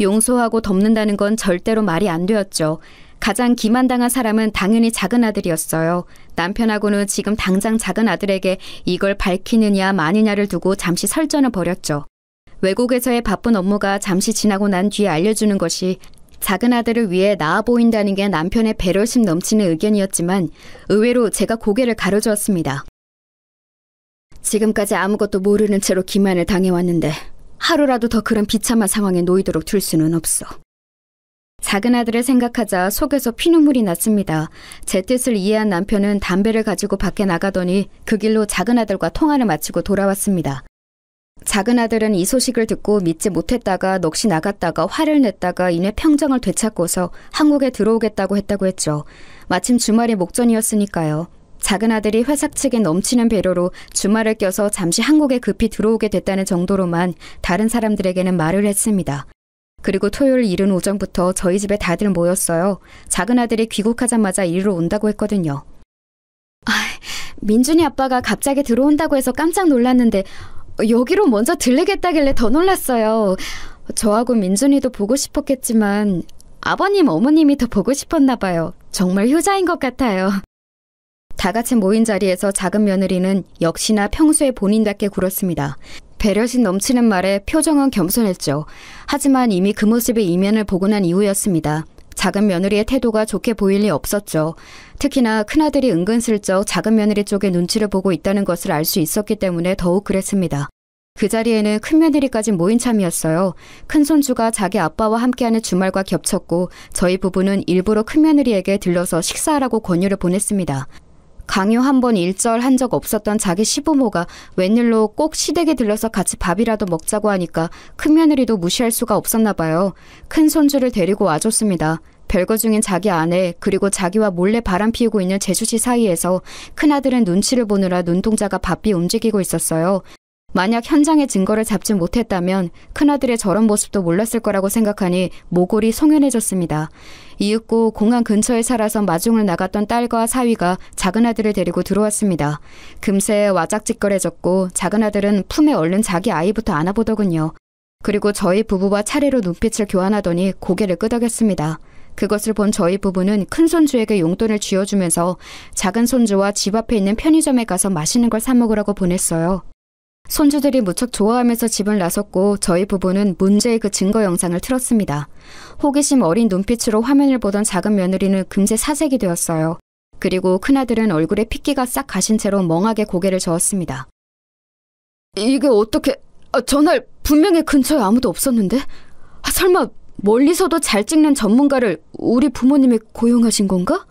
용서하고 덮는다는 건 절대로 말이 안 되었죠. 가장 기만당한 사람은 당연히 작은 아들이었어요. 남편하고는 지금 당장 작은 아들에게 이걸 밝히느냐 마느냐를 두고 잠시 설전을 벌였죠. 외국에서의 바쁜 업무가 잠시 지나고 난 뒤에 알려주는 것이 작은 아들을 위해 나아 보인다는 게 남편의 배려심 넘치는 의견이었지만 의외로 제가 고개를 가로주었습니다. 지금까지 아무것도 모르는 채로 기만을 당해왔는데 하루라도 더 그런 비참한 상황에 놓이도록 둘 수는 없어. 작은 아들을 생각하자 속에서 피눈물이 났습니다. 제 뜻을 이해한 남편은 담배를 가지고 밖에 나가더니 그 길로 작은 아들과 통화를 마치고 돌아왔습니다. 작은 아들은 이 소식을 듣고 믿지 못했다가 넋이 나갔다가 화를 냈다가 이내 평정을 되찾고서 한국에 들어오겠다고 했죠. 마침 주말이 목전이었으니까요. 작은 아들이 회사 측에 넘치는 배려로 주말을 껴서 잠시 한국에 급히 들어오게 됐다는 정도로만 다른 사람들에게는 말을 했습니다. 그리고 토요일 이른 오전부터 저희 집에 다들 모였어요. 작은 아들이 귀국하자마자 이리로 온다고 했거든요. 민준이 아빠가 갑자기 들어온다고 해서 깜짝 놀랐는데 여기로 먼저 들르겠다길래 더 놀랐어요. 저하고 민준이도 보고 싶었겠지만 아버님, 어머님이 더 보고 싶었나 봐요. 정말 효자인 것 같아요. 다 같이 모인 자리에서 작은 며느리는 역시나 평소에 본인답게 굴었습니다. 배려심 넘치는 말에 표정은 겸손했죠. 하지만 이미 그 모습의 이면을 보고 난 이후였습니다. 작은 며느리의 태도가 좋게 보일 리 없었죠. 특히나 큰아들이 은근슬쩍 작은 며느리 쪽에 눈치를 보고 있다는 것을 알 수 있었기 때문에 더욱 그랬습니다. 그 자리에는 큰며느리까지 모인 참이었어요. 큰손주가 자기 아빠와 함께하는 주말과 겹쳤고 저희 부부는 일부러 큰며느리에게 들러서 식사하라고 권유를 보냈습니다. 강요 한 번 일절 한 적 없었던 자기 시부모가 웬일로 꼭 시댁에 들러서 같이 밥이라도 먹자고 하니까 큰며느리도 무시할 수가 없었나 봐요. 큰손주를 데리고 와줬습니다. 별거 중인 자기 아내 그리고 자기와 몰래 바람 피우고 있는 재수씨 사이에서 큰아들은 눈치를 보느라 눈동자가 바삐 움직이고 있었어요. 만약 현장의 증거를 잡지 못했다면 큰아들의 저런 모습도 몰랐을 거라고 생각하니 모골이 송연해졌습니다. 이윽고 공항 근처에 살아서 마중을 나갔던 딸과 사위가 작은아들을 데리고 들어왔습니다. 금세 와작직거려졌고 작은아들은 품에 얼른 자기 아이부터 안아보더군요. 그리고 저희 부부와 차례로 눈빛을 교환하더니 고개를 끄덕였습니다. 그것을 본 저희 부부는 큰손주에게 용돈을 쥐어주면서 작은 손주와 집 앞에 있는 편의점에 가서 맛있는 걸 사 먹으라고 보냈어요. 손주들이 무척 좋아하면서 집을 나섰고 저희 부부는 문제의 그 증거 영상을 틀었습니다. 호기심 어린 눈빛으로 화면을 보던 작은 며느리는 금세 사색이 되었어요. 그리고 큰아들은 얼굴에 핏기가 싹 가신 채로 멍하게 고개를 저었습니다. 이게 어떻게... 전날 분명히 근처에 아무도 없었는데? 설마 멀리서도 잘 찍는 전문가를 우리 부모님이 고용하신 건가?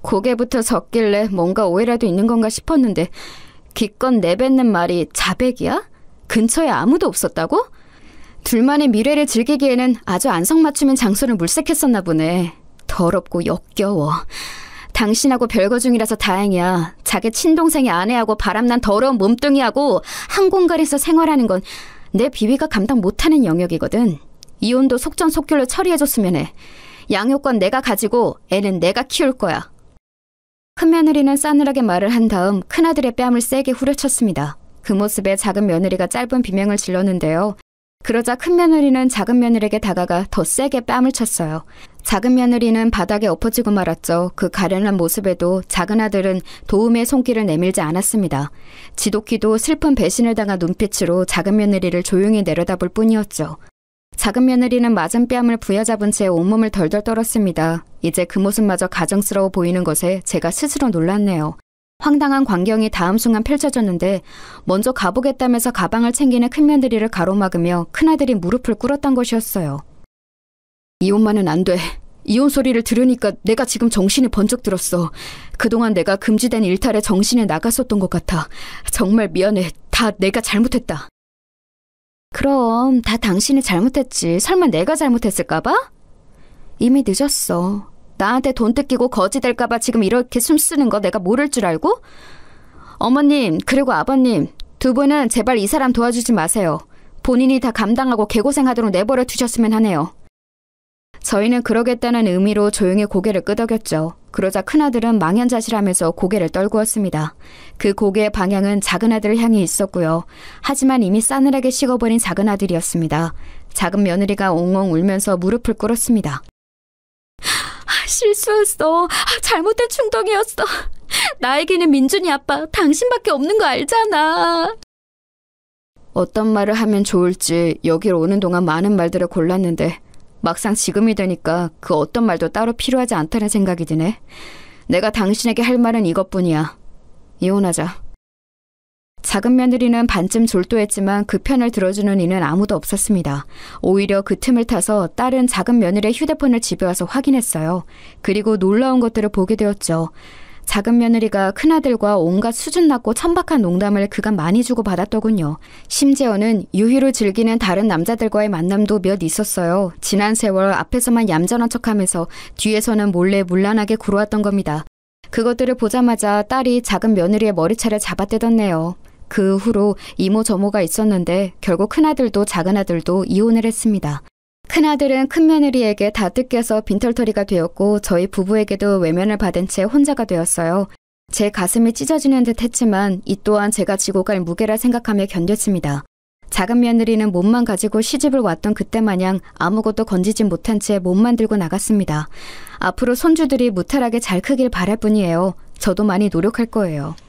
고개부터 젓길래 뭔가 오해라도 있는 건가 싶었는데 기껏 내뱉는 말이 자백이야? 근처에 아무도 없었다고? 둘만의 미래를 즐기기에는 아주 안성맞춤인 장소를 물색했었나 보네. 더럽고 역겨워. 당신하고 별거 중이라서 다행이야. 자기 친동생의 아내하고 바람난 더러운 몸뚱이하고 한 공간에서 생활하는 건 내 비위가 감당 못하는 영역이거든. 이혼도 속전속결로 처리해줬으면 해. 양육권 내가 가지고 애는 내가 키울 거야. 큰며느리는 싸늘하게 말을 한 다음 큰아들의 뺨을 세게 후려쳤습니다. 그 모습에 작은 며느리가 짧은 비명을 질렀는데요. 그러자 큰며느리는 작은 며느리에게 다가가 더 세게 뺨을 쳤어요. 작은 며느리는 바닥에 엎어지고 말았죠. 그 가련한 모습에도 작은 아들은 도움의 손길을 내밀지 않았습니다. 지독히도 슬픈 배신을 당한 눈빛으로 작은 며느리를 조용히 내려다볼 뿐이었죠. 작은 며느리는 맞은 뺨을 부여잡은 채 온몸을 덜덜 떨었습니다. 이제 그 모습마저 가정스러워 보이는 것에 제가 스스로 놀랐네요. 황당한 광경이 다음 순간 펼쳐졌는데 먼저 가보겠다면서 가방을 챙기는 큰며느리를 가로막으며 큰아들이 무릎을 꿇었던 것이었어요. 이혼만은 안 돼. 이혼 소리를 들으니까 내가 지금 정신이 번쩍 들었어. 그동안 내가 금지된 일탈에 정신이 나갔었던 것 같아. 정말 미안해. 다 내가 잘못했다. 그럼 다 당신이 잘못했지. 설마 내가 잘못했을까봐? 이미 늦었어. 나한테 돈 뜯기고 거지 될까봐 지금 이렇게 숨쓰는 거 내가 모를 줄 알고? 어머님 그리고 아버님 두 분은 제발 이 사람 도와주지 마세요. 본인이 다 감당하고 개고생하도록 내버려 두셨으면 하네요. 저희는 그러겠다는 의미로 조용히 고개를 끄덕였죠. 그러자 큰아들은 망연자실하면서 고개를 떨구었습니다. 그 고개의 방향은 작은아들을 향해 있었고요. 하지만 이미 싸늘하게 식어버린 작은아들이었습니다. 작은 며느리가 옹옹 울면서 무릎을 꿇었습니다. 실수였어. 잘못된 충동이었어. 나에게는 민준이 아빠 당신밖에 없는 거 알잖아. 어떤 말을 하면 좋을지 여길 오는 동안 많은 말들을 골랐는데 막상 지금이 되니까 그 어떤 말도 따로 필요하지 않다는 생각이 드네. 내가 당신에게 할 말은 이것뿐이야. 이혼하자. 작은 며느리는 반쯤 졸도했지만 그 편을 들어주는 이는 아무도 없었습니다. 오히려 그 틈을 타서 딸은 작은 며느리의 휴대폰을 집에 와서 확인했어요. 그리고 놀라운 것들을 보게 되었죠. 작은 며느리가 큰아들과 온갖 수준 낮고 천박한 농담을 그간 많이 주고받았더군요. 심지어는 유희로 즐기는 다른 남자들과의 만남도 몇 있었어요. 지난 세월 앞에서만 얌전한 척하면서 뒤에서는 몰래 문란하게 굴어왔던 겁니다. 그것들을 보자마자 딸이 작은 며느리의 머리채를 잡아떼었네요. 그 후로 이모 저모가 있었는데 결국 큰아들도 작은아들도 이혼을 했습니다. 큰아들은 큰며느리에게 다 뜯겨서 빈털터리가 되었고 저희 부부에게도 외면을 받은 채 혼자가 되었어요. 제 가슴이 찢어지는 듯 했지만 이 또한 제가 지고 갈 무게라 생각하며 견뎠습니다. 작은 며느리는 몸만 가지고 시집을 왔던 그때 마냥 아무것도 건지진 못한 채 몸만 들고 나갔습니다. 앞으로 손주들이 무탈하게 잘 크길 바랄 뿐이에요. 저도 많이 노력할 거예요.